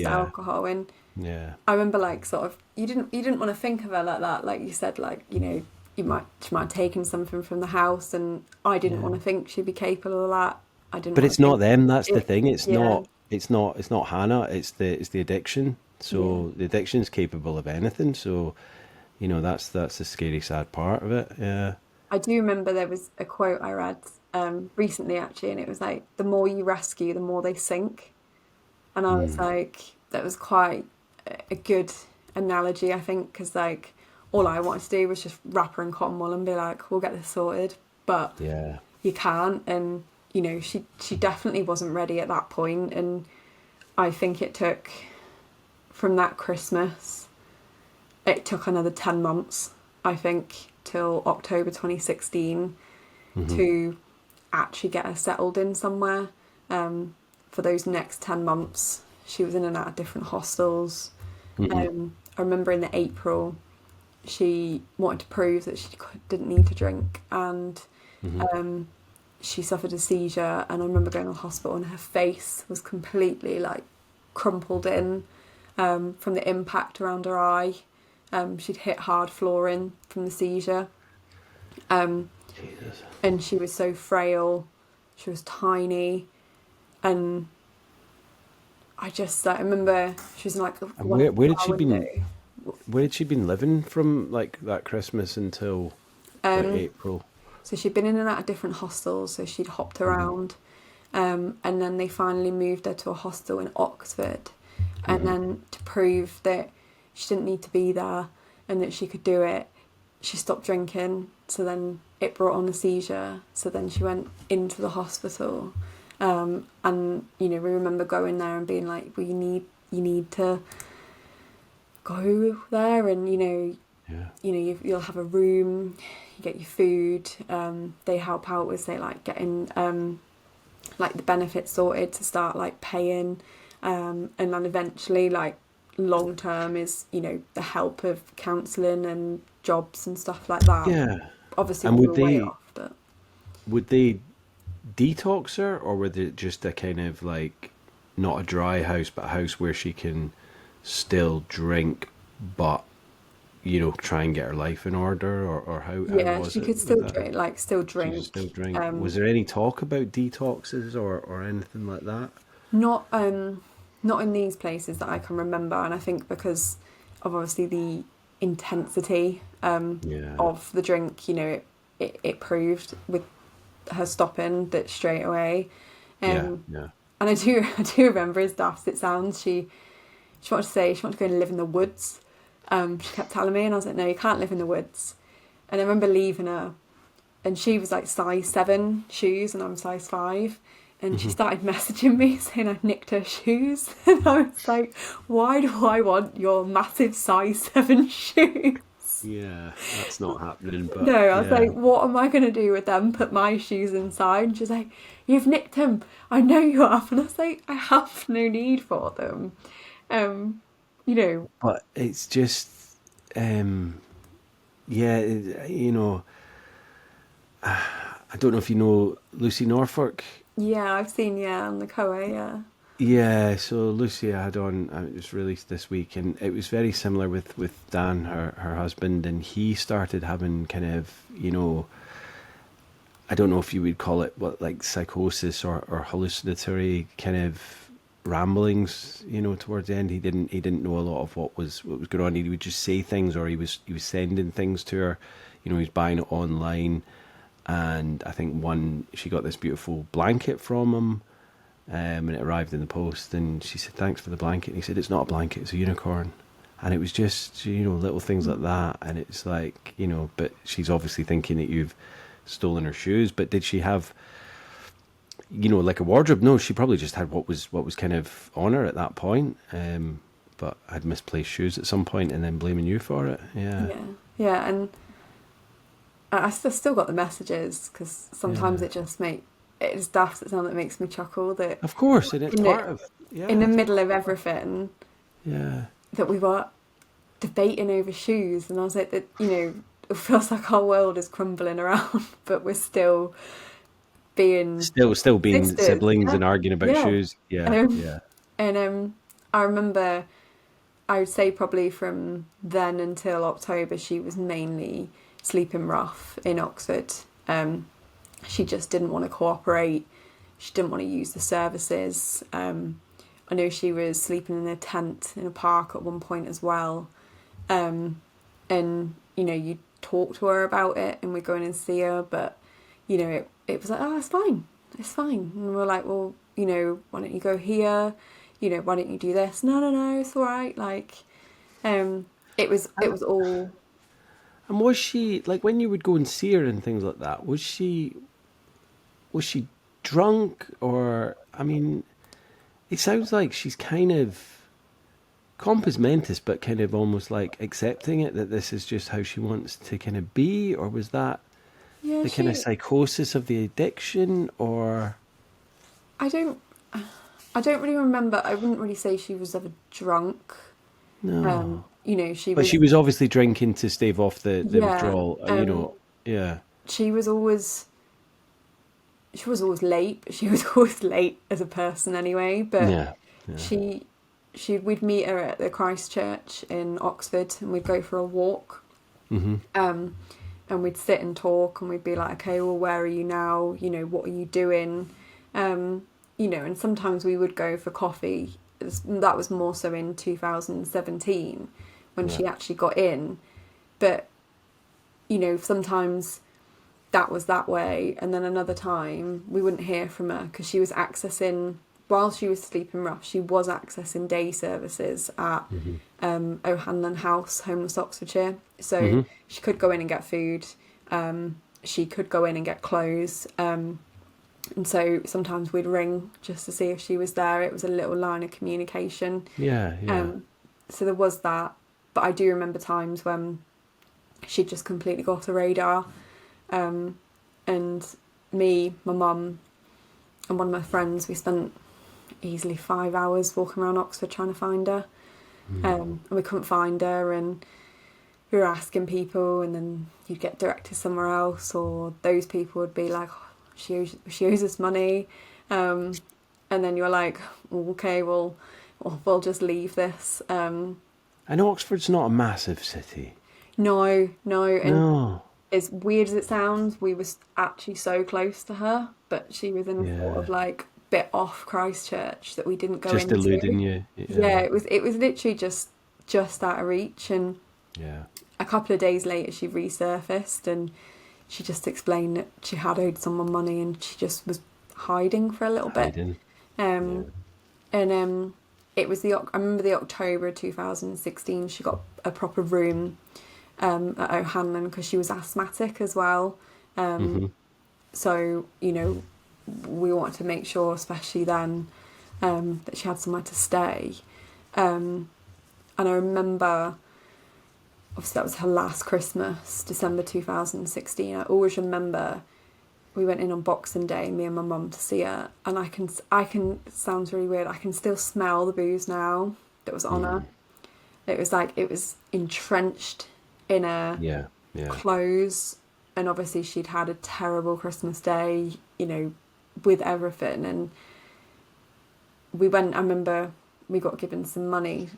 Alcohol. And I remember, like, sort of, you didn't want to think of her like that, like you said, like, you know, she might have taken something from the house, and I didn't want to think she'd be capable of that. I didn't. But want it's to not think them. That's the thing. It's not Hannah. It's the addiction. So the addiction's capable of anything. So, you know, that's the scary, sad part of it. Yeah. I do remember there was a quote I read recently, actually, and it was like, the more you rescue, the more they sink. And I was like, that was quite a good analogy, I think, because, like, all I wanted to do was just wrap her in cotton wool and be like, we'll get this sorted. But you can't. And, you know, she definitely wasn't ready at that point. And I think it took, from that Christmas, it took another 10 months, I think, till October 2016 to actually get her settled in somewhere. For those next 10 months, she was in and out of different hostels. I remember in the April, she wanted to prove that she didn't need to drink, and she suffered a seizure, and I remember going to the hospital and her face was completely, like, crumpled in from the impact around her eye. She'd hit hard flooring from the seizure. And she was so frail, she was tiny, and I remember she was in, like, where had she been living from, like, that Christmas until April? So she'd been in and out of different hostels, so she'd hopped around, and then they finally moved her to a hostel in Oxford, and then to prove that she didn't need to be there and that she could do it, she stopped drinking. So then it brought on a seizure, so then she went into the hospital, and, you know, we remember going there and being like, well, you need to go there, and, you know, you'll have a room, you get your food, they help out with, say, like, getting like the benefits sorted to start, like, paying, and then eventually, like, long term is, you know, the help of counselling and jobs and stuff like that. Obviously, and we were way off, but would they detox her, or were they just a kind of, like, not a dry house, but a house where she can still drink but try and get her life in order, or how Yeah, was she it could with still that? drink, like still She could drink. still drink. Was Um, there any talk about detoxes or anything like that? not not in these places that I can remember, and I think because of obviously the intensity Yeah, of the drink, it proved with her stopping that straight away. yeah, Um, yeah. and I do I do remember, as daft as it sounds, she wanted to say she wanted to go and live in the woods. She kept telling me, and I was like, no, you can't live in the woods. And I remember leaving her, and she was like size 7 shoes, and I'm size 5. And she Hmm. started messaging me saying I nicked her shoes. And I was like, why do I want your massive size 7 shoes? Yeah, that's not happening. No, But I was yeah, like, what am I going to do with them? Put my shoes inside? And she's like, you've nicked them. I know you have. And I was like, I have no need for them. Um, you know, but it's just, um, yeah, I don't know if you know Lucy Norfolk. yeah, I've seen, yeah, on the Coa, yeah. Yeah, so Lucy I had on, it was released this week, and it was very similar with Dan, her husband, and he started having kind of, I don't know if you would call it what, like psychosis or hallucinatory kind of ramblings, towards the end. He didn't know a lot of what was going on. He would just say things, or he was sending things to her, he was buying it online. And I think she got this beautiful blanket from him, and it arrived in the post, and she said, thanks for the blanket. And he said, it's not a blanket, it's a unicorn. And it was just, little things like that. And it's like, but she's obviously thinking that you've stolen her shoes. But did she have, like a wardrobe? No, she probably just had what was kind of on her at that point. But had misplaced shoes at some point and then blaming you for it. Yeah. Yeah, yeah, and still got the messages because sometimes Yeah. it's daft. It sounds that makes me chuckle that Of course. And it's in the part of, in yeah, the it's middle part of of life. everything Yeah. that we were debating over shoes, and I was like, that it feels like our world is crumbling around, but we're still being Still being sisters. siblings Yeah, and arguing about yeah. shoes. Yeah, Um, yeah. and I remember, I would say probably from then until October, she was mainly sleeping rough in Oxford. She just didn't want to cooperate. She didn't want to use the services. I know she was sleeping in a tent in a park at one point as well. And you talk to her about it, and we go in and see her, but it was like, oh, it's fine. And we're like, well, why don't you go here? Why don't you do this? No, it's all right. Like, it was all. And was she like when you would go and see her and things like that? Was she drunk, or I mean, it sounds like she's kind of compos mentis, but kind of almost like accepting it that this is just how she wants to kind of be, or was that Yeah, the kind of psychosis of the addiction, or I don't. I don't really remember. I wouldn't really say she was ever drunk. no? She But she was. was obviously drinking to stave off the Yeah. withdrawal. Yeah, She was always. She was always late. She was always late as a person anyway. But yeah, yeah. she, we'd meet her at the Christ Church in Oxford, and we'd go for a walk. Hmm. And we'd sit and talk, and we'd be like, okay, well, where are you now? What are you doing? And sometimes we would go for coffee. That was more so in 2017 when Yeah, she actually got in. But, sometimes that was that way. And then another time we wouldn't hear from her because she was accessing, while she was sleeping rough, she was accessing day services at hmm, O'Hanlon House, Homeless Oxfordshire. So hmm, she could go in and get food. She could go in and get clothes. And so sometimes we'd ring just to see if she was there. It was a little line of communication. yeah, yeah. So there was that. But I do remember times when she'd just completely got off the radar. And me, my mum, and one of my friends, we spent easily 5 hours walking around Oxford trying to find her. And we couldn't find her, and we were asking people, and then you'd get directed somewhere else, or those people would be like, oh, she owes us money. And then you're like, oh, okay, we'll just leave this. I know Oxford's not a massive city. No, no, and No. as weird as it sounds, we was actually so close to her, but she was in a sort of Yeah. like bit off Christchurch that we didn't go Just into. eluding you. Yeah, Yeah. it was literally just out of reach, and Yeah. a couple of days later she resurfaced and she just explained that she had owed someone money and she just was hiding for a little bit. Hiding. Yeah. Um, and it was I remember the October 2016 she got a proper room at O'Hanlon because she was asthmatic as well. Hmm. So, we wanted to make sure, especially then, that she had somewhere to stay. And I remember, obviously, that was her last Christmas, December 2016. I always remember we went in on Boxing Day, me and my mum, to see her. And it sounds really weird, I can still smell the booze now that was on her. It was like it was entrenched in her Yeah. Yeah. clothes. And obviously, she'd had a terrible Christmas Day, with everything. And I remember we got given some money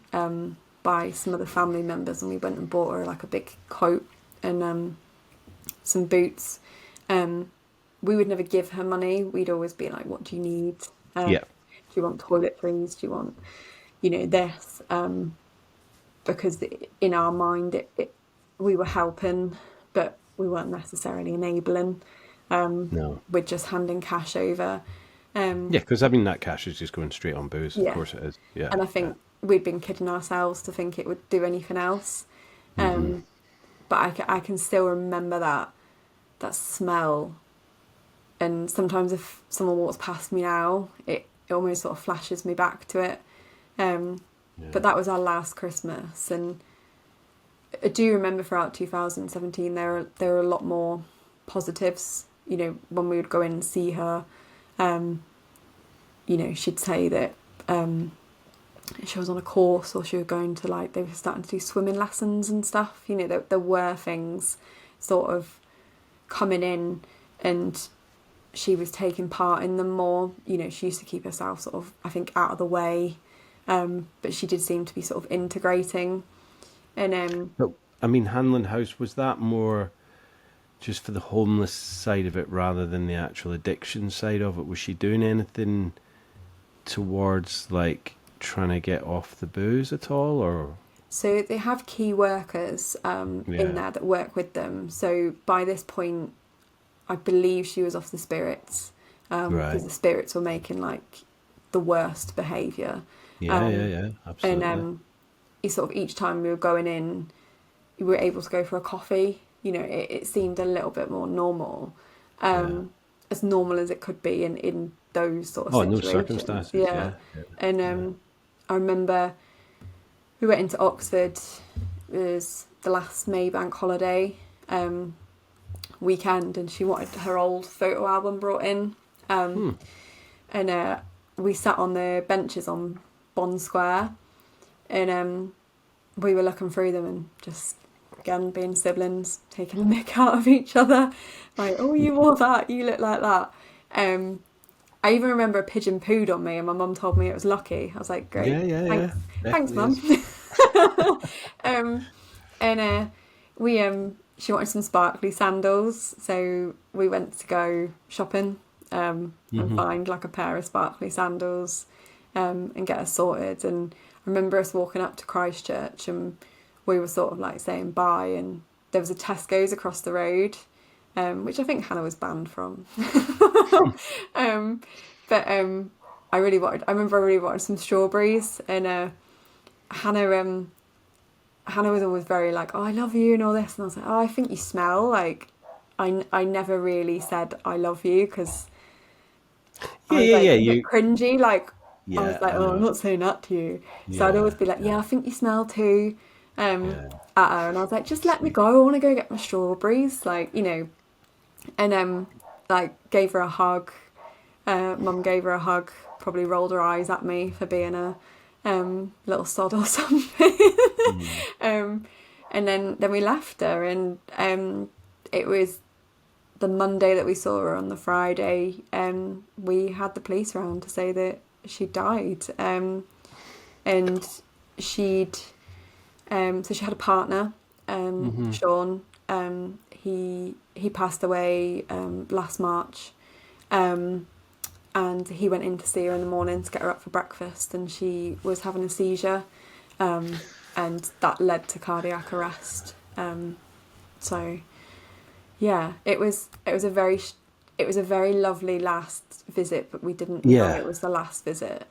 by some other family members, and we went and bought her like a big coat and some boots. We would never give her money. We'd always be like, what do you need? Yeah. Do you want toiletries? Do you want, this? Because in our mind, we were helping, but we weren't necessarily enabling. No. We're just handing cash over. Yeah, because I mean that cash is just going straight on booze. Of Yeah. course it is. Yeah. And I think we'd been kidding ourselves to think it would do anything else. But I can still remember that smell. And sometimes if someone walks past me now, it almost sort of flashes me back to it. But that was our last Christmas. And I do remember throughout 2017 there were a lot more positives. When we would go in and see her, she'd say that she was on a course, or she was going to they were starting to do swimming lessons and stuff. There were things sort of coming in, and she was taking part in them more. She used to keep herself sort of, I think, out of the way, but she did seem to be sort of integrating. And But I mean, Hanlon House, was that more just for the homeless side of it rather than the actual addiction side of it? Was she doing anything towards trying to get off the booze at all, or? so they have key workers in there that work with them. So by this point, I believe she was off the spirits, because the spirits were making the worst behaviour. Yeah, absolutely. And sort of each time we were going in, we were able to go for a coffee. It seemed a little bit more normal, as normal as it could be in those sort of situations. No circumstances. Yeah. And I remember we went into Oxford. It was the last May bank holiday weekend, and she wanted her old photo album brought in. And we sat on the benches on Bond Square, and we were looking through them and just, again, being siblings, taking the mick out of each other. Like, oh, you wore that, you look like that. I even remember a pigeon pooed on me, and my mum told me it was lucky. I was like, great, thanks mum. And she wanted some sparkly sandals, so we went to go shopping and find a pair of sparkly sandals and get us sorted. And I remember us walking up to Christchurch, and we were sort of saying bye, and there was a Tesco's across the road, which I think Hannah was banned from. But I remember I really wanted some strawberries, and Hannah was always very oh, I love you and all this, and I was like, oh, I think you smell. I never really said I love you, because I was a bit cringy. I was like, oh, I'm not saying that to you. So I'd always be like, yeah, I think you smell too, at her, and I was like, just let me go, I want to go get my strawberries, and gave her a hug. Mum gave her a hug, probably rolled her eyes at me for being a little sod or something. And then we left her, and it was the Monday that we saw her. On the Friday, we had the police around to say that she died, and she'd so she had a partner, Sean. He passed away last March, and he went in to see her in the morning to get her up for breakfast, and she was having a seizure, and that led to cardiac arrest. So yeah, it was a very lovely last visit, but we didn't know Yeah. it was the last visit.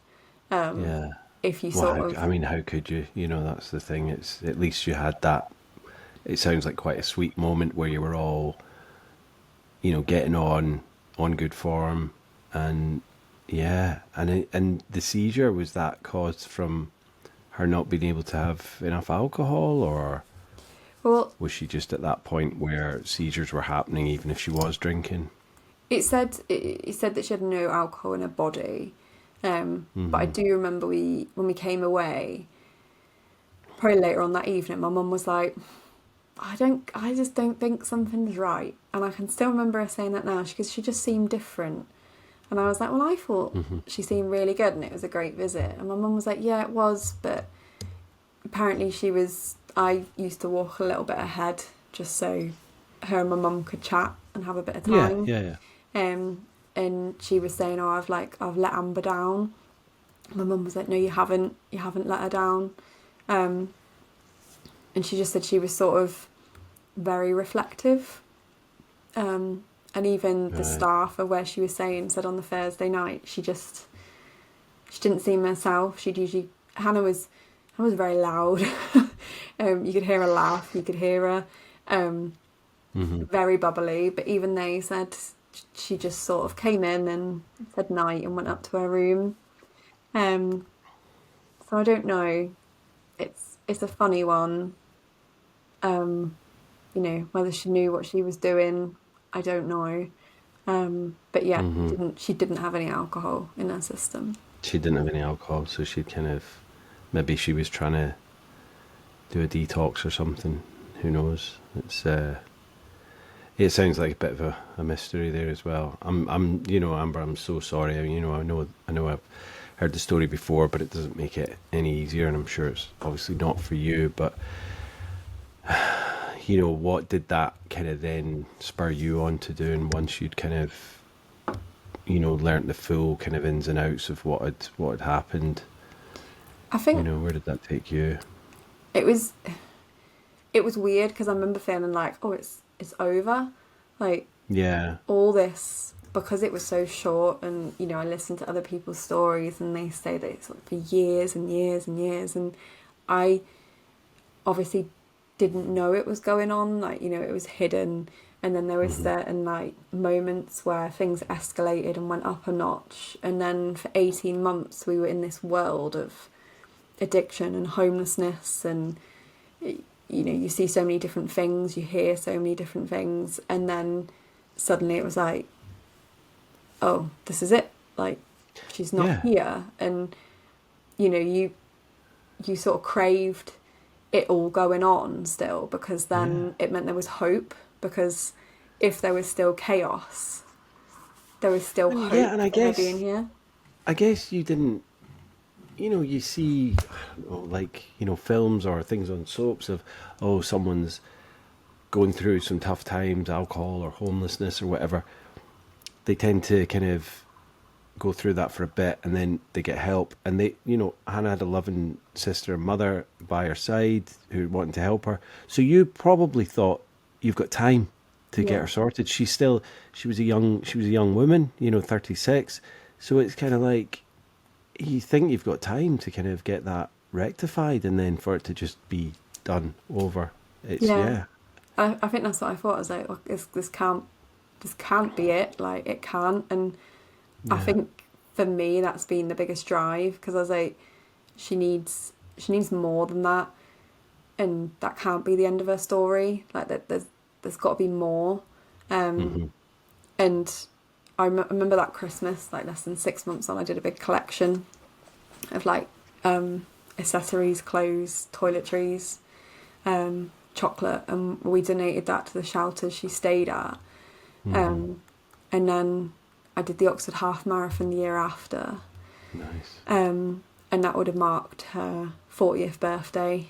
Yeah. If you Well, I mean, how could you? You know, that's the thing. It's at least you had that. It sounds like quite a sweet moment where you were all, getting on good form, and yeah, and the seizure, was that caused from her not being able to have enough alcohol, or well, was she just at that point where seizures were happening even if she was drinking? it said that she had no alcohol in her body, but I do remember when we came away, probably later on that evening, my mum was like, I just don't think something's right. And I can still remember her saying that now, because she just seemed different. And I was like, well, I thought she seemed really good and it was a great visit. And my mum was like, yeah, it was, but apparently I used to walk a little bit ahead just so her and my mum could chat and have a bit of time. Yeah. And she was saying, oh, I've let Amber down. My mum was like, no, you haven't let her down. And she just said she was sort of very reflective. And even the staff of where she was staying said on the Thursday night, she didn't seem herself. Hannah was very loud. You could hear her laugh, you could hear her very bubbly, but even they said she just sort of came in and said night and went up to her room. So I don't know. It's a funny one. Whether she knew what she was doing, I don't know. But yeah, she didn't have any alcohol in her system. She didn't have any alcohol, so maybe she was trying to do a detox or something. Who knows? It sounds like a bit of a mystery there as well. Amber, I'm so sorry. I know I've heard the story before, but it doesn't make it any easier, and I'm sure it's obviously not for you. But what did that kind of then spur you on to doing once you'd kind of, learnt the full kind of ins and outs of what had happened? I think where did that take you? it was weird, because I remember feeling like, oh, it's over, like, Yeah. all this, because it was so short. And I listened to other people's stories and they say that it's for years and years and years, and I obviously didn't know it was going on, like, it was hidden. And then there was certain like moments where things escalated and went up a notch, and then for 18 months we were in this world of addiction and homelessness, and you see so many different things, you hear so many different things, and then suddenly it was like, oh, this is it, like, she's not here. And you sort of craved it all going on still, because then it meant there was hope, because if there was still chaos, there was still hope and I in her guess being here. I guess you didn't, you see, I don't know, like, films or things on soaps of, oh, someone's going through some tough times, alcohol or homelessness or whatever. They tend to kind of go through that for a bit, and then they get help. And Hannah had a loving sister and mother by her side who wanted to help her. So you probably thought, you've got time to get her sorted. She was a young woman, 36. So it's kind of like, you think you've got time to kind of get that rectified, and then for it to just be done over. I think that's what I thought. I was like, oh, this can't be it. Like, it can't. And I think for me that's been the biggest drive, because I was like, she needs more than that, and that can't be the end of her story. Like, there's got to be more. And I remember that Christmas, like less than 6 months on, I did a big collection of like accessories, clothes, toiletries, chocolate, and we donated that to the shelters she stayed at. And then I did the Oxford Half Marathon the year after. Nice. And that would have marked her 40th birthday.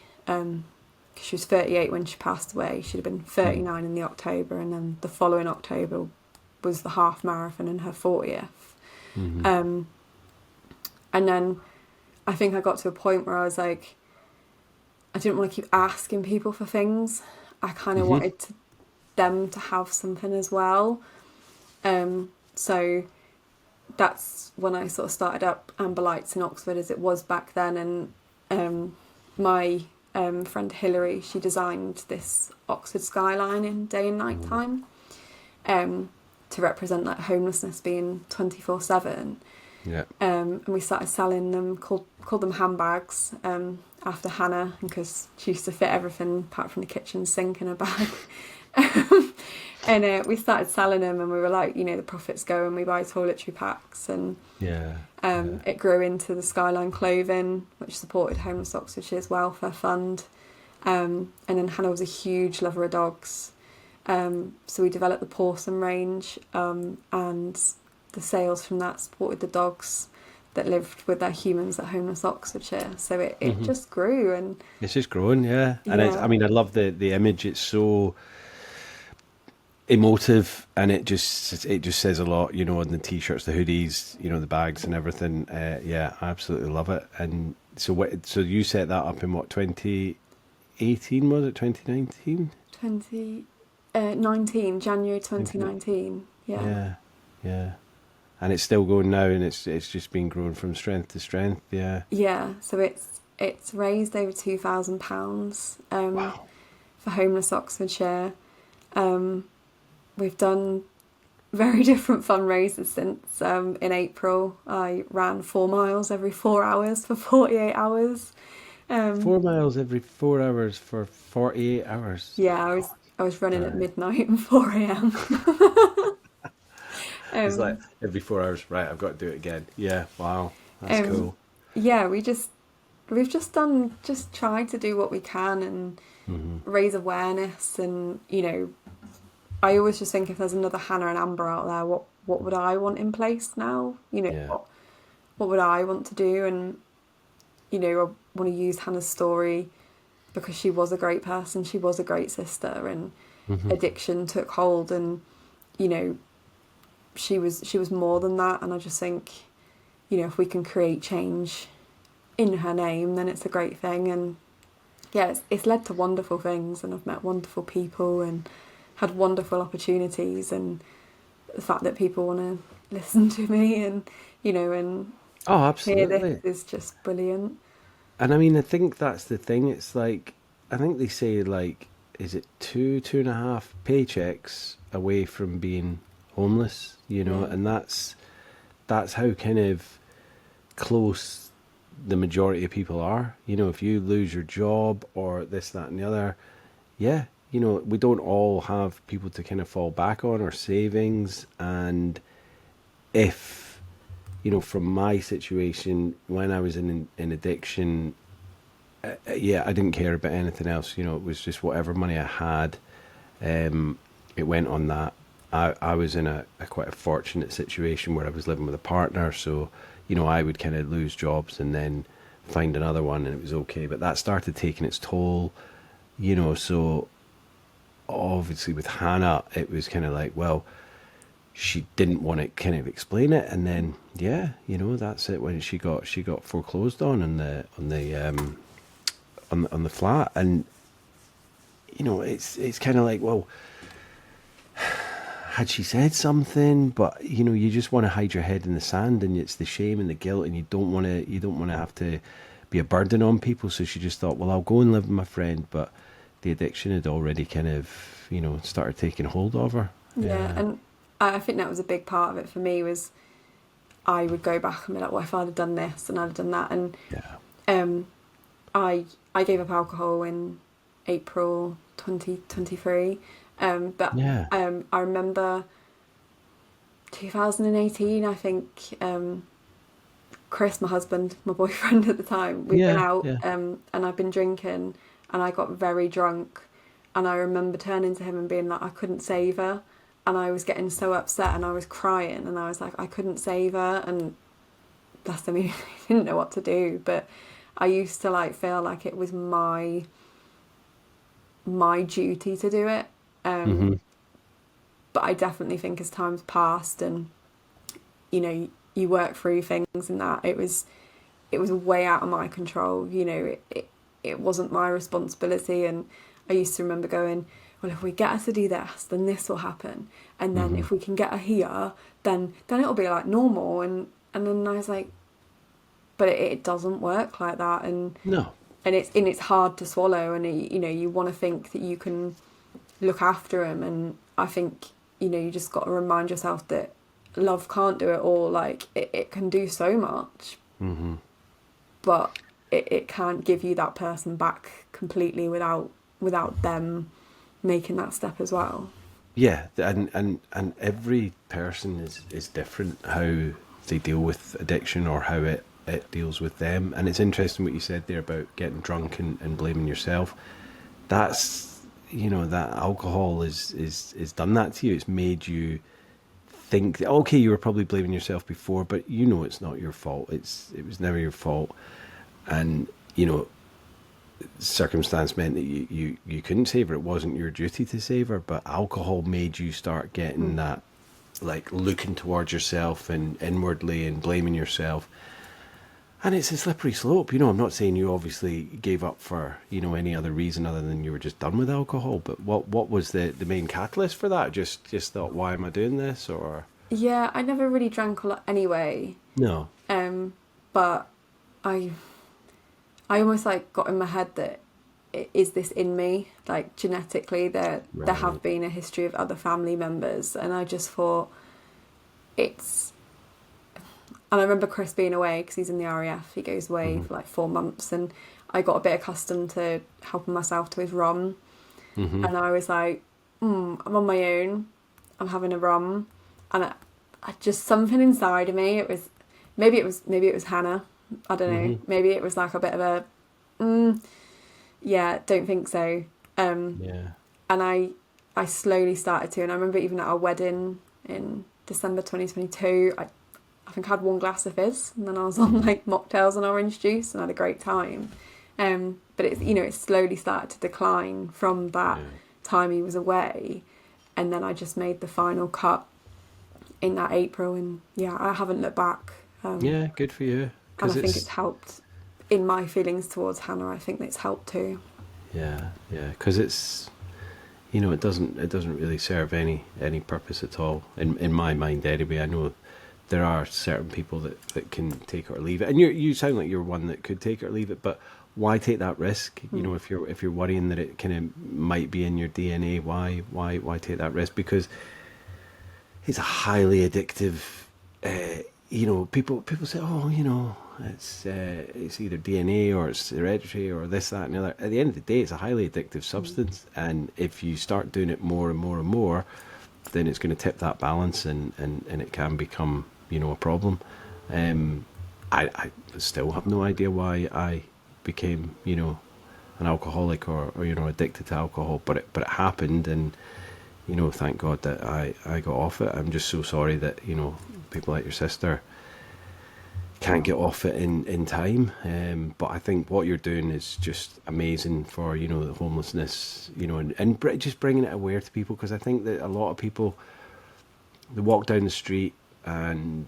she was 38 when she passed away. She'd have been 39 in the October, and then the following October was the half marathon and her 40th. And then I think I got to a point where I was like, I didn't want to keep asking people for things. I kind of wanted them to have something as well. So that's when I sort of started up Amber Lights in Oxford, as it was back then. And my friend Hilary, she designed this Oxford Skyline in day and night time, to represent like homelessness being 24/7. Yeah. And we started selling them, called them handbags, after Hannah, because she used to fit everything apart from the kitchen sink in a bag. And we started selling them, and we were like, you know, the profits go and we buy toiletry packs, and it grew into the Skyline clothing, which supported Homeless Oxfordshire's welfare fund. And then Hannah was a huge lover of dogs, so we developed the Pawsome range, and the sales from that supported the dogs that lived with their humans at Homeless Oxfordshire. So it just grew, and it's just growing, yeah. And it's, I mean, I love the image. It's so emotive, and it just says a lot, you know, on the t-shirts, the hoodies, you know, the bags and everything. Yeah, I absolutely love it. And so you set that up in what, 2018, was it 2019? 2019, January 2019. Yeah. And it's still going now, and it's just been growing from strength to strength. Yeah, so it's raised over £2,000 Wow. for Homeless Oxfordshire. We've done very different fundraisers since. In April, I ran 4 miles every 4 hours for 48 hours. 4 miles every 4 hours for 48 hours. Yeah, I was running at midnight and 4 a.m. It's like every 4 hours, right, I've got to do it again. Yeah, wow, that's cool. Yeah, we've just tried to do what we can and raise awareness, and, you know, I always just think, if there's another Hannah and Amber out there, what would I want in place now? You know, what would I want to do? And, you know, I want to use Hannah's story because she was a great person, she was a great sister, and addiction took hold, and, you know, she was more than that. And I just think, you know, if we can create change in her name, then it's a great thing. And yeah, it's led to wonderful things, and I've met wonderful people and had wonderful opportunities, and the fact that people want to listen to me and, you know, and Oh, absolutely. hear this is just brilliant. And I mean, I think that's the thing. It's like, I think they say, like, is it two and a half paychecks away from being homeless, you know? And that's how kind of close the majority of people are. You know, if you lose your job or this, that and the other, yeah, you know, we don't all have people to kind of fall back on, or savings. And if, you know, from my situation, when I was in addiction, yeah, I didn't care about anything else. You know, it was just whatever money I had, it went on that. I was in a quite a fortunate situation where I was living with a partner, so, you know, I would kind of lose jobs and then find another one, and it was okay. But that started taking its toll, you know. So obviously with Hannah, it was kind of like, well, she didn't want to kind of explain it, and then yeah, you know, that's it. When she got foreclosed on the flat, and, you know, it's kind of like, well, had she said something? But, you know, you just want to hide your head in the sand, and it's the shame and the guilt, and you don't want to have to be a burden on people. So she just thought, well, I'll go and live with my friend. But the addiction had already kind of, you know, started taking hold of her. Yeah, and I think that was a big part of it for me, was I would go back and be like, well, if I'd have done this and I'd have done that. And I gave up alcohol in April 2023. I remember 2018, I think, Chris, my husband, my boyfriend at the time, we'd been out, and I'd been drinking, and I got very drunk, and I remember turning to him and being like, I couldn't save her, and I was getting so upset, and I was crying, and I was like, I couldn't save her. And that's, I mean, I didn't know what to do, but I used to like feel like it was my my duty to do it. But I definitely think as time's passed and, you know, you work through things and that, it was way out of my control. You know, it wasn't my responsibility. And I used to remember going, well, if we get her to do this, then this will happen. And then if we can get her here, then it'll be like normal. And then I was like, but it doesn't work like that. And No. And it's hard to swallow. And, you know, you want to think that you can look after him. And I think, you know, you just got to remind yourself that love can't do it all. Like, it can do so much. But it can't give you that person back completely without them making that step as well. Yeah, and every person is different how they deal with addiction or how it deals with them. And it's interesting what you said there about getting drunk and blaming yourself. That's, you know, that alcohol is done that to you. It's made you think that, okay, you were probably blaming yourself before, but you know it's not your fault. It was never your fault. And, you know, circumstance meant that you couldn't save her. It wasn't your duty to save her, but alcohol made you start getting that, like, looking towards yourself and inwardly and blaming yourself. And it's a slippery slope. You know, I'm not saying you obviously gave up for, you know, any other reason other than you were just done with alcohol, but what was the main catalyst for that? Just thought, why am I doing this? Or Yeah, I never really drank a lot anyway. No. But I almost like got in my head that is this in me? Like, genetically, there have been a history of other family members, and I just thought and I remember Chris being away because he's in the RAF. He goes away for like 4 months, and I got a bit accustomed to helping myself to his rum. And I was like, I'm on my own. I'm having a rum, and I just, something inside of me. Maybe it was Hannah. I don't know. Maybe it was like a bit of a, don't think so. And I slowly started to, and I remember even at our wedding in December 2022, I think I had 1 glass of fizz, and then I was on like mocktails and orange juice and had a great time. But it's, you know, it slowly started to decline from that time he was away, and then I just made the final cut in that April, and I haven't looked back. Good for you. And I think it's helped in my feelings towards Hannah. I think it's helped too. Yeah, because it's, you know, it doesn't really serve any purpose at all in my mind anyway. I know there are certain people that can take it or leave it, and you sound like you're one that could take it or leave it, but why take that risk? You know, if you're worrying that it kind of might be in your DNA, why take that risk? Because it's a highly addictive. You know, people say, oh, you know, it's either DNA or it's hereditary or this, that, and the other. At the end of the day, it's a highly addictive substance, and if you start doing it more and more and more, then it's going to tip that balance, and it can become, you know, a problem. I still have no idea why I became, you know, an alcoholic or you know, addicted to alcohol, but it happened, and, you know, thank God that I got off it. I'm just so sorry that, you know, people like your sister can't get off it in time. But I think what you're doing is just amazing for, you know, the homelessness, you know, and just bringing it aware to people, because I think that a lot of people, they walk down the street, and,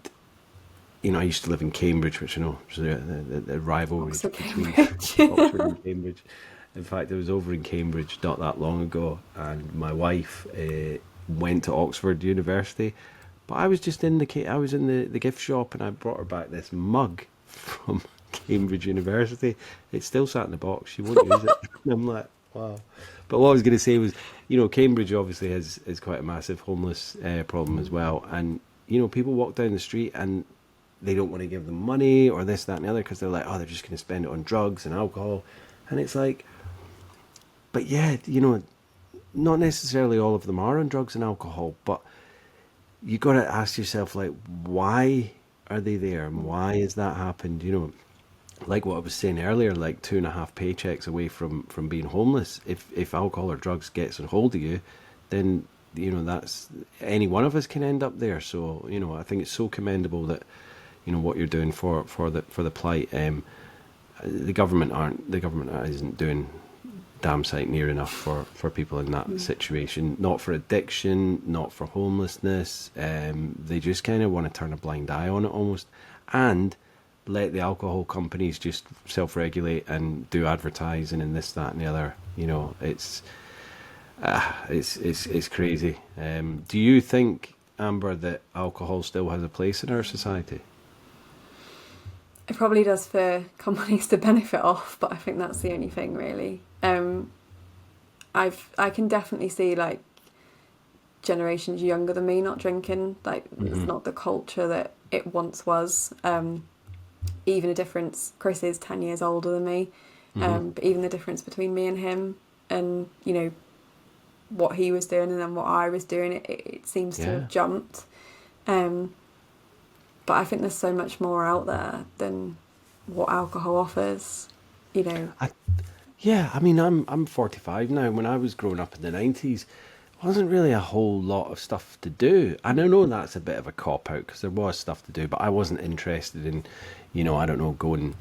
you know, I used to live in Cambridge, which I know is the rivalry between Oxford and Cambridge. In fact, I was over in Cambridge not that long ago, and my wife went to Oxford University, but I was just in the gift shop, and I brought her back this mug from Cambridge University. It's still sat in the box. She won't use it. And I'm like, wow. But what I was going to say was, you know, Cambridge obviously is quite a massive homeless problem as well, and, you know, people walk down the street and they don't want to give them money or this, that, and the other, because they're like, oh, they're just going to spend it on drugs and alcohol, and it's like, but yeah, you know, not necessarily all of them are on drugs and alcohol, but you got to ask yourself, like, why are they there, and why has that happened? You know, like what I was saying earlier, like 2.5 paychecks away from being homeless. If alcohol or drugs gets a hold of you, then, you know, that's, any one of us can end up there. So, you know, I think it's so commendable that, you know, what you're doing for the plight. The government isn't doing damn sight near enough for people in that situation. Not for addiction, not for homelessness. They just kind of want to turn a blind eye on it almost, and let the alcohol companies just self-regulate and do advertising and this, that, and the other. You know, it's crazy. Do you think, Amber, that alcohol still has a place in our society? It probably does for companies to benefit off, but I think that's the only thing really. I can definitely see like generations younger than me not drinking. Like it's not the culture that it once was. Even a difference. Chris is 10 years older than me, but even the difference between me and him, and you know what he was doing and then what I was doing, it seems to have jumped. But I think there's so much more out there than what alcohol offers, you know. I mean, I'm 45 now. When I was growing up in the 90s, wasn't really a whole lot of stuff to do. And I know that's a bit of a cop-out because there was stuff to do, but I wasn't interested in, you know, I don't know, going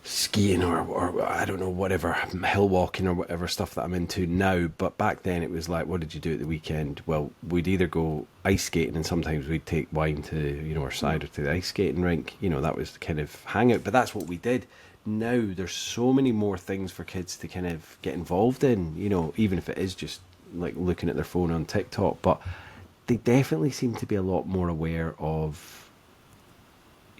skiing or I don't know, whatever, hill walking or whatever stuff that I'm into now. But back then it was like, what did you do at the weekend? Well, we'd either go ice skating, and sometimes we'd take wine to, you know, or cider to the ice skating rink. You know, that was the kind of hangout, but that's what we did. Now there's so many more things for kids to kind of get involved in, you know, even if it is just like looking at their phone on TikTok. But they definitely seem to be a lot more aware of,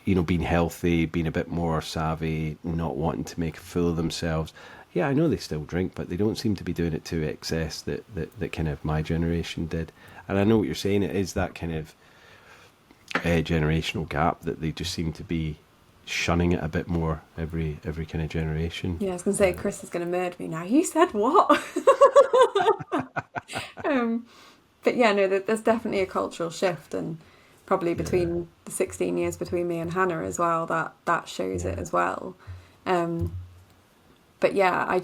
you know, being healthy, being a bit more savvy, not wanting to make a fool of themselves. Yeah, I know they still drink, but they don't seem to be doing it to excess that kind of my generation did. And I know what you're saying, it is that kind of generational gap that they just seem to be shunning it a bit more every kind of generation. Yeah, I was going to say, Chris is going to murder me now. You said what? But yeah, no, there's definitely a cultural shift, and probably between the 16 years between me and Hannah as well, that shows it as well. But yeah,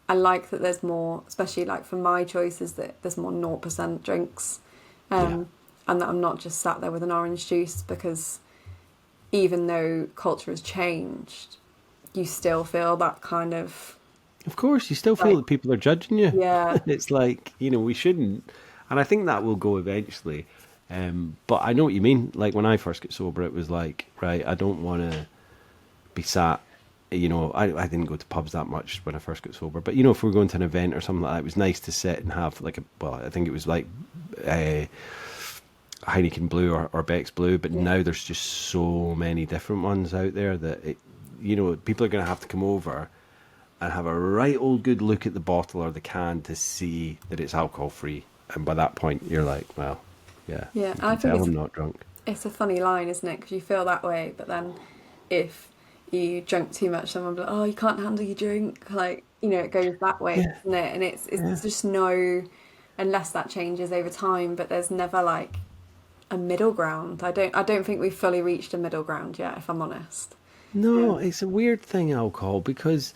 I like that there's more, especially like for my choices, that there's more 0% drinks, and that I'm not just sat there with an orange juice, because even though culture has changed, you still feel that kind of... Of course, you still feel that people are judging you. Yeah. It's like, you know, we shouldn't. And I think that will go eventually. But I know what you mean. Like when I first got sober, it was like, right, I don't want to be sat, you know, I didn't go to pubs that much when I first got sober. But, you know, if we were going to an event or something like that, it was nice to sit and have like I think it was like Heineken Blue or Beck's Blue. But now there's just so many different ones out there that, you know, people are going to have to come over and have a right old good look at the bottle or the can to see that it's alcohol free. And by that point, you're like, well, yeah, I think I'm not drunk. It's a funny line, isn't it? Because you feel that way, but then if you drink too much, someone will be like, oh, you can't handle your drink. Like, you know, it goes that way, doesn't it? And it's just no, unless that changes over time, but there's never like a middle ground. I don't think we've fully reached a middle ground yet, if I'm honest. No, it's a weird thing, alcohol, because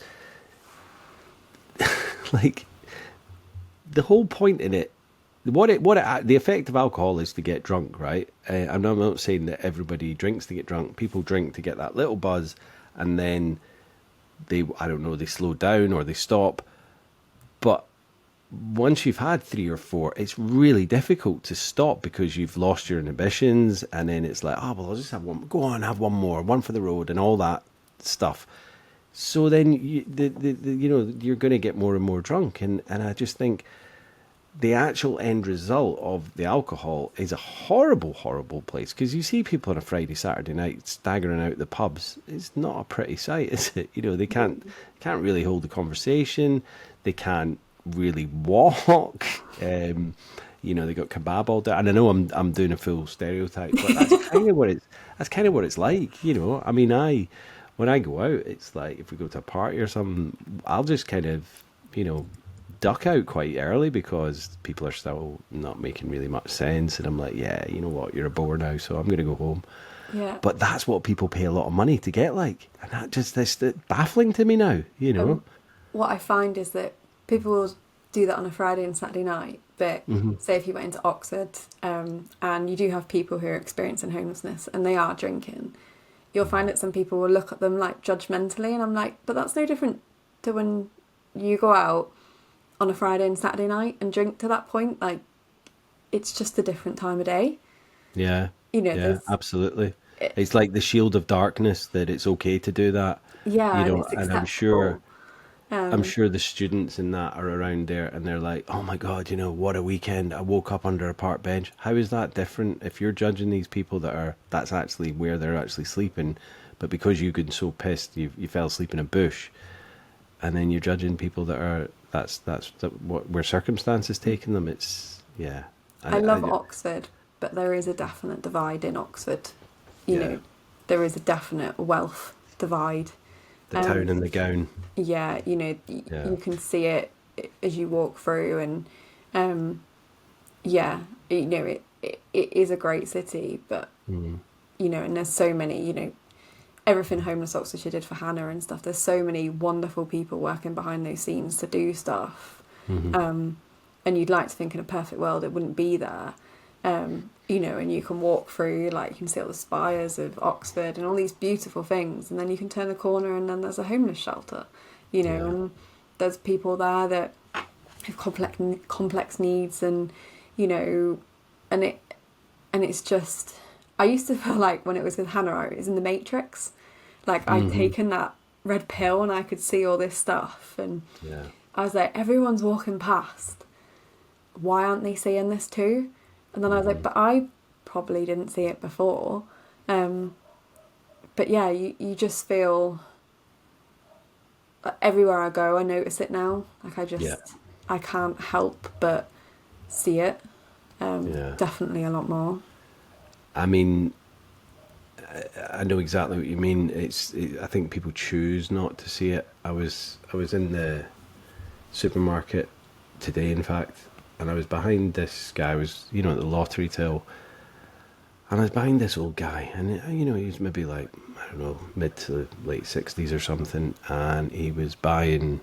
like the whole point in it, the effect of alcohol is to get drunk, right? I'm not saying that everybody drinks to get drunk. People drink to get that little buzz, and then they slow down or they stop. But once you've had 3 or 4, it's really difficult to stop because you've lost your inhibitions, and then it's like, oh well, I'll just have one. Go on, have one more, one for the road, and all that stuff. So then you know, you're going to get more and more drunk, and I just think the actual end result of the alcohol is a horrible, horrible place, because you see people on a Friday, Saturday night staggering out the pubs. It's not a pretty sight, is it? You know, they can't really hold a conversation. They can't really walk. You know, they got kebab all day. And I know I'm doing a full stereotype, but that's kind of what it's like. You know, I mean, when I go out, it's like if we go to a party or something, I'll just kind of, you know, duck out quite early because people are still not making really much sense, and I'm like, yeah, you know what, you're a bore now, so I'm going to go home. Yeah. But that's what people pay a lot of money to get, like, and that just is baffling to me now, you know. What I find is that people will do that on a Friday and Saturday night, but say if you went into Oxford and you do have people who are experiencing homelessness and they are drinking, you'll find that some people will look at them like judgmentally, and I'm like, but that's no different to when you go out on a Friday and Saturday night and drink to that point. Like, it's just a different time of day. Yeah, You know, yeah, there's absolutely. it, It's like the shield of darkness that it's okay to do that, yeah, you and know, it's and I'm sure acceptable. I'm Um, sure the students in that are around there and they're like, oh my God, what a weekend. I woke up under a park bench. How is that different if you're judging these people that's actually where they're actually sleeping, but because you've been so pissed you fell asleep in a bush, and then you're judging people what where circumstances taking them. It's yeah. I love I Oxford, but there is a definite divide in Oxford. You yeah. know, there is a definite wealth divide. The town Um, and the gown. yeah, you know, Yeah. you can see it as you walk through, and um, yeah, you know, it is a great city, but Mm. you know, and there's so many, you know, everything Homeless Oxfordshire did for Hannah and stuff. There's so many wonderful people working behind those scenes to do stuff. Hmm. And you'd like to think in a perfect world it wouldn't be there. You know, and you can walk through, like, you can see all the spires of Oxford and all these beautiful things, and then you can turn the corner and then there's a homeless shelter, you know, Yeah. and there's people there that have complex needs, and you know, and it's just, I used to feel like when it was with Hannah, I was in the Matrix, like I'd Hmm. taken that red pill and I could see all this stuff, and Yeah. I was like, everyone's walking past, why aren't they seeing this too? And then I was like, Hmm. but I probably didn't see it before. Um, but yeah, you just feel, everywhere I go, I notice it now. Like, Yeah. I can't help but see it. Yeah. Definitely a lot more. I mean, I know exactly what you mean. I think people choose not to see it. I was in the supermarket today, in fact, and I was behind this guy. I was, at the lottery till, and I was behind this old guy, and he was maybe like, I don't know, mid to late 60s or something, and he was buying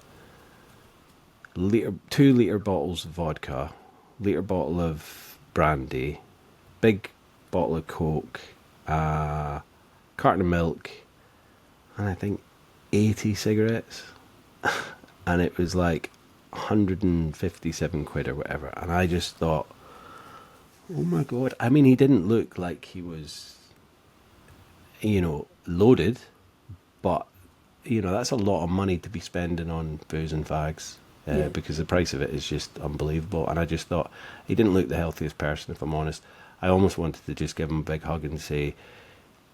2 liter bottles of vodka, liter bottle of brandy, big bottle of Coke, carton of milk, and I think 80 cigarettes. And it was like 157 quid or whatever. And I just thought, oh my God. I mean, he didn't look like he was, loaded, but, that's a lot of money to be spending on booze and fags. Yeah. Because the price of it is just unbelievable. And I just thought he didn't look the healthiest person, if I'm honest. I almost wanted to just give him a big hug and say,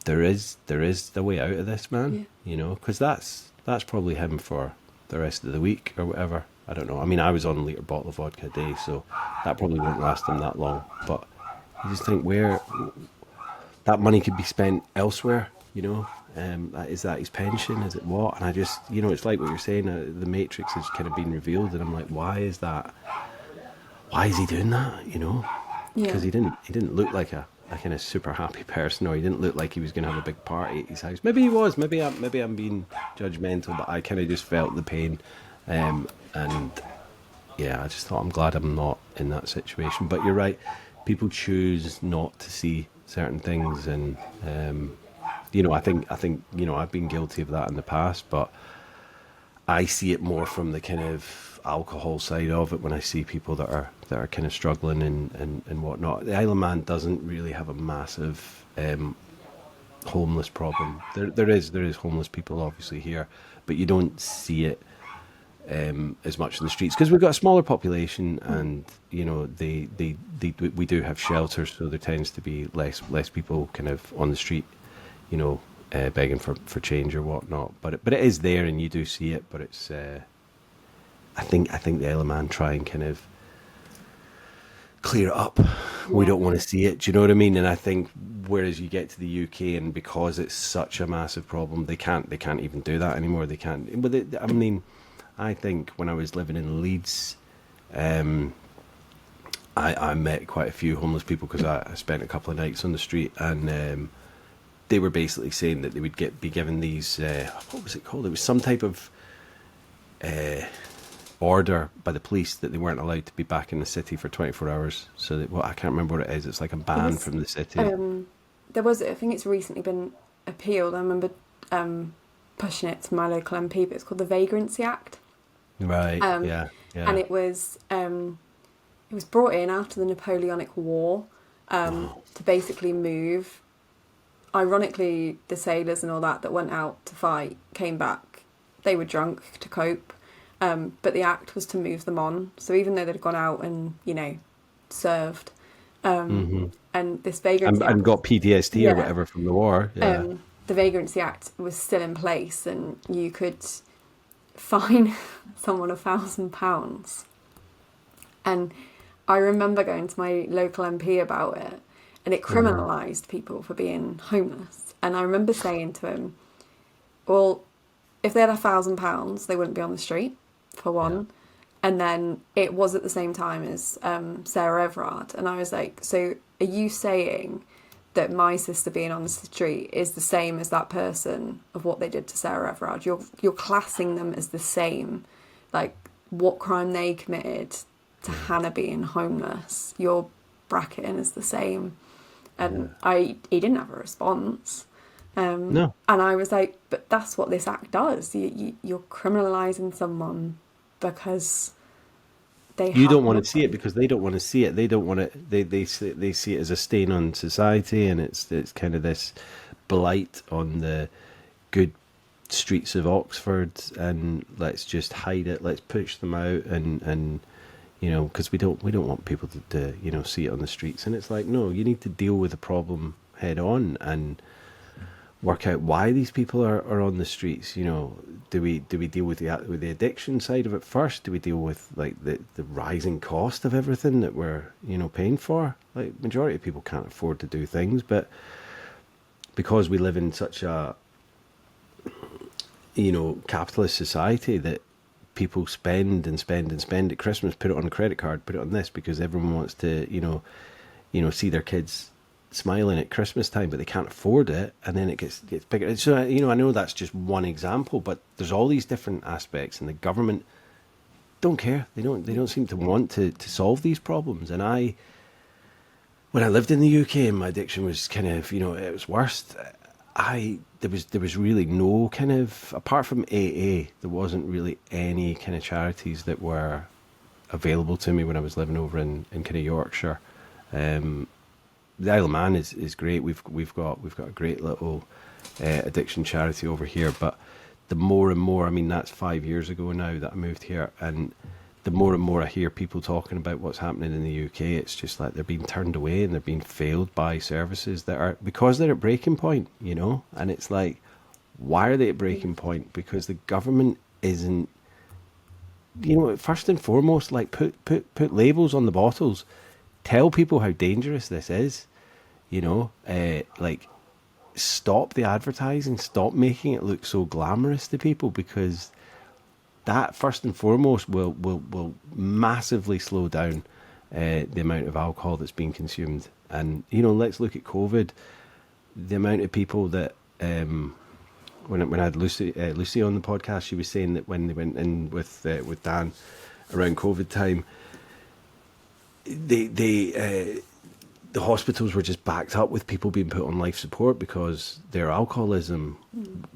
there is the way out of this, man. Yeah. Because that's probably him for the rest of the week or whatever. I don't know. I mean, I was on a liter bottle of vodka a day, so that probably won't last him that long. But you just think where that money could be spent elsewhere. Is that his pension? Is it what? And I just, it's like what you're saying. The Matrix has kind of been revealed, and I'm like, why is that? Why is he doing that? Yeah. Because he didn't look like a kind of super happy person, or he didn't look like he was going to have a big party at his house. Maybe he was. Maybe I'm being judgmental, but I kind of just felt the pain, and yeah, I just thought I'm glad I'm not in that situation. But you're right, people choose not to see certain things, and I think I've been guilty of that in the past, but I see it more from the kind of alcohol side of it when I see people that are kind of struggling and whatnot. The Isle of Man doesn't really have a massive homeless problem. There is homeless people obviously here, but you don't see it as much in the streets because we've got a smaller population, and we do have shelters, so there tends to be less people kind of on the street, begging for change or whatnot. But it is there, and you do see it. But it's I think the Isle of Man try and kind of clear it up. We Yeah. don't want to see it. Do you know what I mean? And I think whereas you get to the UK, and because it's such a massive problem, they can't even do that anymore. They can't. But I mean, I think when I was living in Leeds, I met quite a few homeless people because I spent a couple of nights on the street, and they were basically saying that they would be given these what was it called? It was some type of order by the police that they weren't allowed to be back in the city for 24 hours. So I can't remember what it is. It's like a There ban was, from the city. um, there was, I think it's recently been appealed. I remember, pushing it to my local MP, but it's called the Vagrancy Act. Right. And it was brought in after the Napoleonic War to basically move. Ironically, the sailors and all that went out to fight came back. They were drunk to cope, but the act was to move them on. So even though they'd gone out and served, and this Vagrancy Act and got PTSD or whatever from the war. The Vagrancy Act was still in place, and you could fine someone £1,000. And I remember going to my local MP about it, and it criminalised people for being homeless. And I remember saying to him, well, if they had £1,000, they wouldn't be on the street, for one. And then it was at the same time as Sarah Everard. And I was like, so are you saying that my sister being on the street is the same as that person of what they did to Sarah Everard? You're classing them as the same. Like, what crime they committed to Hannah being homeless, you're bracketing as the same. And he didn't have a response. No. And I was like, but that's what this act does. You're criminalising someone because you don't want to see it, because they don't want to see it. They don't want it. They see it as a stain on society, and it's kind of this blight on the good streets of Oxford, and let's just hide it. Let's push them out, and because we don't want people to see it on the streets. And it's like, no, you need to deal with the problem head on and work out why these people are on the streets. Do we deal with the addiction side of it first? Do we deal with like the rising cost of everything that we're paying for? Like, majority of people can't afford to do things, but because we live in such a capitalist society that people spend and spend and spend at Christmas, put it on a credit card, put it on this, because everyone wants to see their kids smiling at Christmas time, but they can't afford it, and then it gets bigger. So I know that's just one example, but there's all these different aspects, and the government don't care. They don't seem to want to solve these problems. And when I lived in the UK and my addiction was kind of it was worst, there was really no kind of, apart from AA, there wasn't really any kind of charities that were available to me when I was living over in kind of Yorkshire. The Isle of Man is great. We've got a great little addiction charity over here. But the more and more, I mean, that's 5 years ago now that I moved here, and the more and more I hear people talking about what's happening in the UK, it's just like they're being turned away and they're being failed by services because they're at breaking point, And it's like, why are they at breaking point? Because the government isn't, first and foremost, like put labels on the bottles. Tell people how dangerous this is, like stop the advertising, stop making it look so glamorous to people, because that first and foremost will massively slow down the amount of alcohol that's being consumed. And let's look at COVID. The amount of people that when I had Lucy on the podcast, she was saying that when they went in with Dan around COVID time, the hospitals were just backed up with people being put on life support because their alcoholism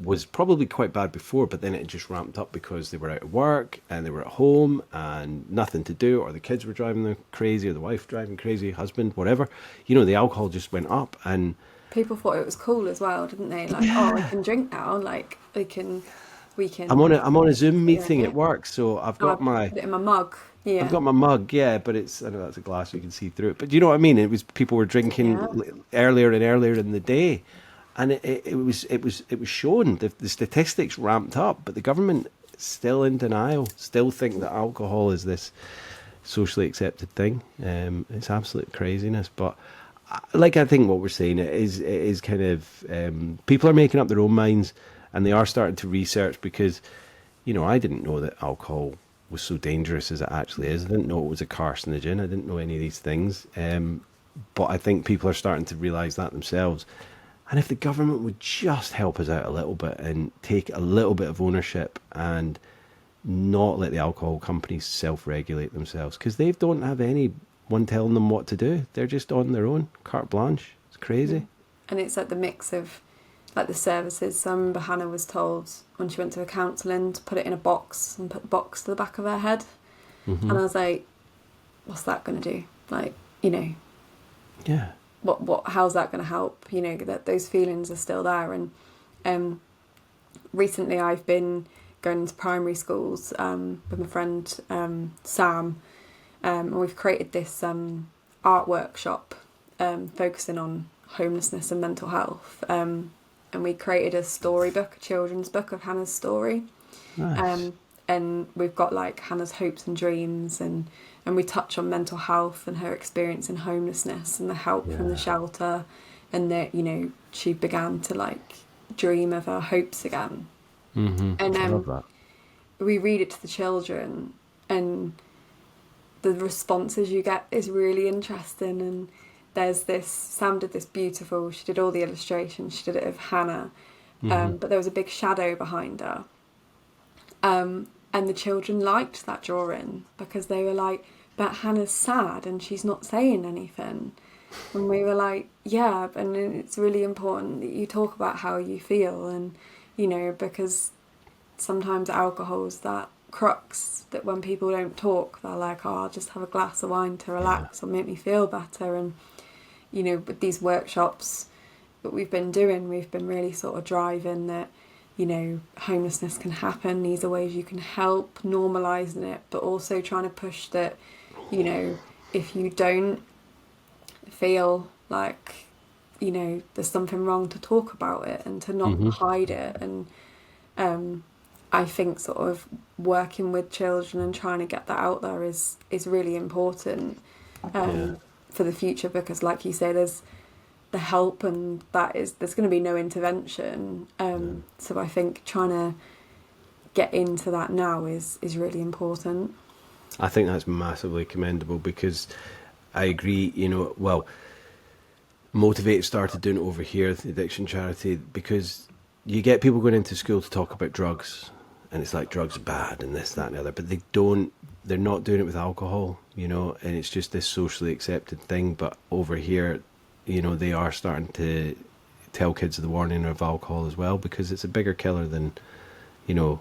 was probably quite bad before, but then it just ramped up because they were out of work and they were at home and nothing to do, or the kids were driving them crazy, or the wife driving crazy, husband, whatever. The alcohol just went up, and people thought it was cool as well, didn't they? Like, oh, I can drink now. Like, we can. I'm on a Zoom meeting at work, so I've got put it in my mug. Yeah. I've got my mug, but I know that's a glass, you can see through it. But you know what I mean? It was, people were drinking earlier and earlier in the day, and it was shown. The statistics ramped up, but the government is still in denial, still think that alcohol is this socially accepted thing. It's absolute craziness. But I think what we're saying is kind of people are making up their own minds, and they are starting to research, because I didn't know that alcohol was so dangerous as it actually is. I didn't know it was a carcinogen. I didn't know any of these things. But I think people are starting to realise that themselves. And if the government would just help us out a little bit and take a little bit of ownership and not let the alcohol companies self-regulate themselves, because they don't have anyone telling them what to do. They're just on their own, carte blanche. It's crazy. And it's like the mix of like the services. So I remember Hannah was told when she went to her counselling to put it in a box and put the box to the back of her head. And I was like, what's that going to do? Like, you know, Yeah. how's that going to help? You know, that those feelings are still there. And recently I've been going into primary schools with my friend Sam, and we've created this art workshop focusing on homelessness and mental health. And we created a storybook, a children's book of Hannah's story. Nice. And we've got like Hannah's hopes and dreams, and we touch on mental health and her experience in homelessness and the help from the shelter, and that, you know, she began to like dream of her hopes again. And I love that. we read it to the children, and the responses you get is really interesting. And there's this, Sam did this beautiful, she did all the illustrations, she did it of Hannah, but there was a big shadow behind her. And the children liked that drawing because they were like, but Hannah's sad and she's not saying anything. And we were like, yeah, and it's really important that you talk about how you feel. And, you know, because sometimes alcohol's that crux that when people don't talk, they're like, oh, I'll just have a glass of wine to relax or make me feel better. And, you know, with these workshops that we've been doing, we've been really sort of driving that, you know, homelessness can happen, these are ways you can help, normalising it, but also trying to push that, you know, if you don't feel like, you know, there's something wrong, to talk about it and to not hide it. And I think sort of working with children and trying to get that out there is really important for the future, because like you say, there's the help, and there's going to be no intervention. So I think trying to get into that now is really important. I think that's massively commendable, because I agree, you know, well, Motivate started doing it over here, the addiction charity, because you get people going into school to talk about drugs, and it's like drugs are bad and this, that and the other, but they're not doing it with alcohol, you know, and it's just this socially accepted thing. But over here, you know, they are starting to tell kids the warning of alcohol as well, because it's a bigger killer than, you know,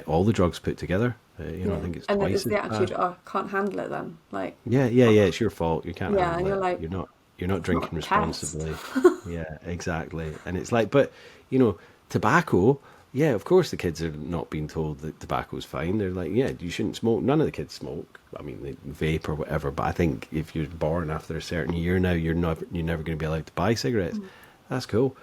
all the drugs put together. You know, I think it's and twice it's the as attitude, bad. oh, I can't handle it then. Like, Yeah, it's your fault. You can't yeah, and handle you're it. like, You're not drinking not a test. responsibly. Yeah, exactly. And it's like, but you know, tobacco. Yeah, of course the kids are not being told that tobacco's fine. They're like, yeah, you shouldn't smoke. None of the kids smoke. I mean, they vape or whatever. But I think if you're born after a certain year now, you're never going to be allowed to buy cigarettes. That's cool.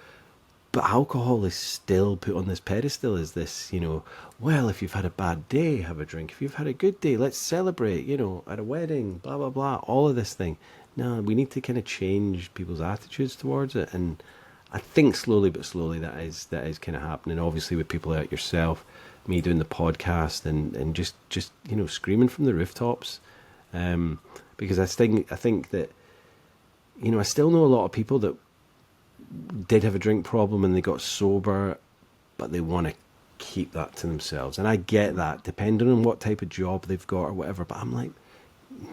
But alcohol is still put on this pedestal as this, you know, well, if you've had a bad day, have a drink. If you've had a good day, let's celebrate, you know, at a wedding, blah, blah, blah, all of this thing. No, we need to kind of change people's attitudes towards it. And I think slowly but slowly that is kind of happening. Obviously with people like yourself, me doing the podcast and just you know, screaming from the rooftops. Because I think that, you know, I still know a lot of people that did have a drink problem and they got sober, but they want to keep that to themselves. And I get that, depending on what type of job they've got or whatever. But I'm like,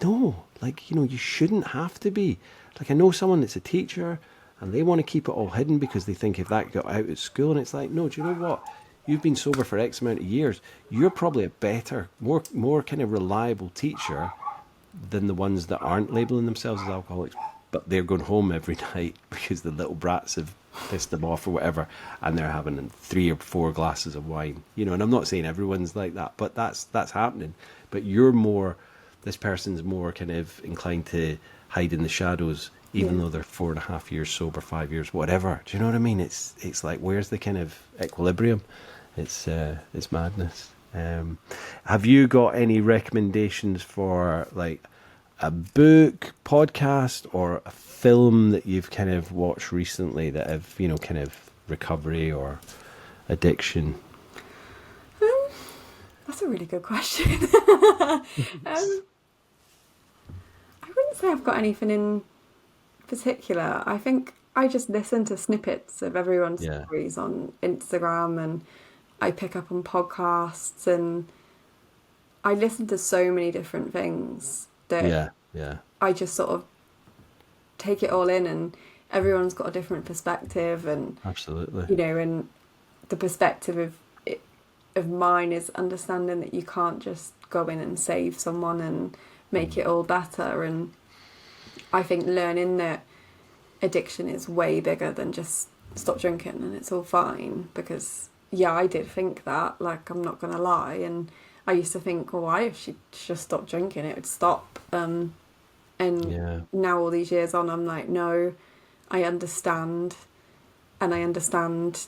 no, like, you know, you shouldn't have to be. Like, I know someone that's a teacher and they want to keep it all hidden because they think if that got out at school, and it's like, no, do you know what? You've been sober for X amount of years. You're probably a better, more kind of reliable teacher than the ones that aren't labeling themselves as alcoholics, but they're going home every night because the little brats have pissed them off or whatever, and they're having 3 or 4 glasses of wine, you know. And I'm not saying everyone's like that, but that's happening. But this person's more kind of inclined to hide in the shadows, even though they're 4.5 years sober, 5 years, whatever. Do you know what I mean? It's like, where's the kind of equilibrium? It's madness. Have you got any recommendations for like a book, podcast, or a film that you've kind of watched recently that have, you know, kind of recovery or addiction? That's a really good question. I wouldn't say I've got anything in particular. I think I just listen to snippets of everyone's stories on Instagram, and I pick up on podcasts, and I listen to so many different things that I just sort of take it all in. And everyone's got a different perspective, and Absolutely. you know, and the perspective of mine is understanding that you can't just go in and save someone and make it all better. And I think learning that addiction is way bigger than just stop drinking and it's all fine, because yeah, I did think that, like, I'm not gonna lie, and I used to think, well, why if she just stopped drinking it would stop, and now all these years on I'm like, no, I understand, and I understand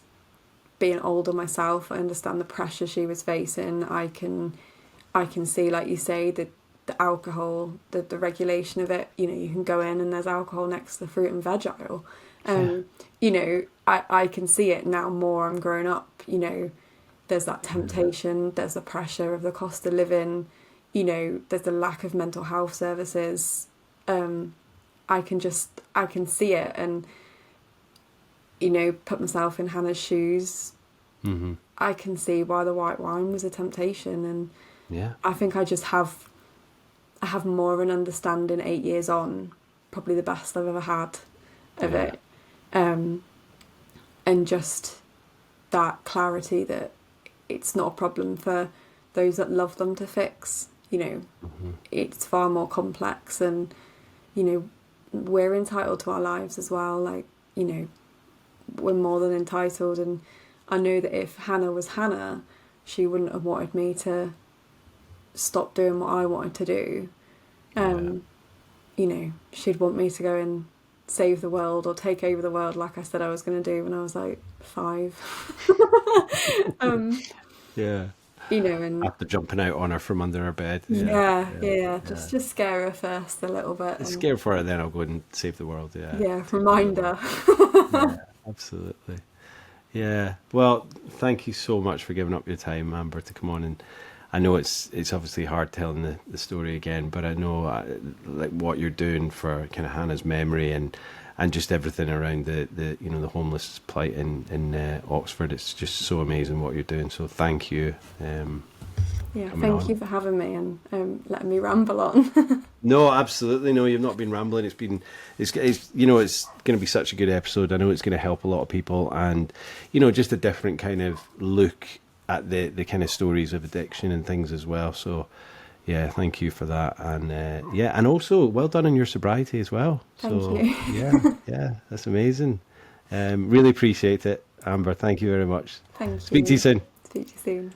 being older myself. I understand the pressure she was facing. I can see, like you say, the alcohol, the regulation of it. You know, you can go in and there's alcohol next to the fruit and veg aisle. You know, I can see it now more. I'm growing up. You know, there's that temptation. There's the pressure of the cost of living. You know, there's the lack of mental health services. I can see it, and you know, put myself in Hannah's shoes. Mm-hmm. I can see why the white wine was a temptation, and I think I have more of an understanding 8 years on, probably the best I've ever had of it, and just that clarity that it's not a problem for those that love them to fix. You know, it's far more complex, and you know, we're entitled to our lives as well. Like, you know, we're more than entitled, and I know that if Hannah was Hannah, she wouldn't have wanted me to stop doing what I wanted to do. You know, she'd want me to go and save the world or take over the world, like I said I was going to do when I was like 5. You know, and after jumping out on her from under her bed. Just scare her first a little bit. And scare for her, then I'll go and save the world. Reminder. Absolutely. Yeah. Well, thank you so much for giving up your time, Amber, to come on. And I know it's obviously hard telling the story again, but I know like what you're doing for kind of Hannah's memory and just everything around the you know, the homeless plight in Oxford. It's just so amazing what you're doing. So thank you. Thank you for having me and letting me ramble on. No, absolutely no. You've not been rambling. It's you know, it's going to be such a good episode. I know it's going to help a lot of people, and you know, just a different kind of look at the kind of stories of addiction and things as well. So yeah, thank you for that, and and also well done on your sobriety as well. Thank you. Yeah, that's amazing. Really appreciate it, Amber. Thank you very much. Thank you. Speak to you soon. Speak to you soon.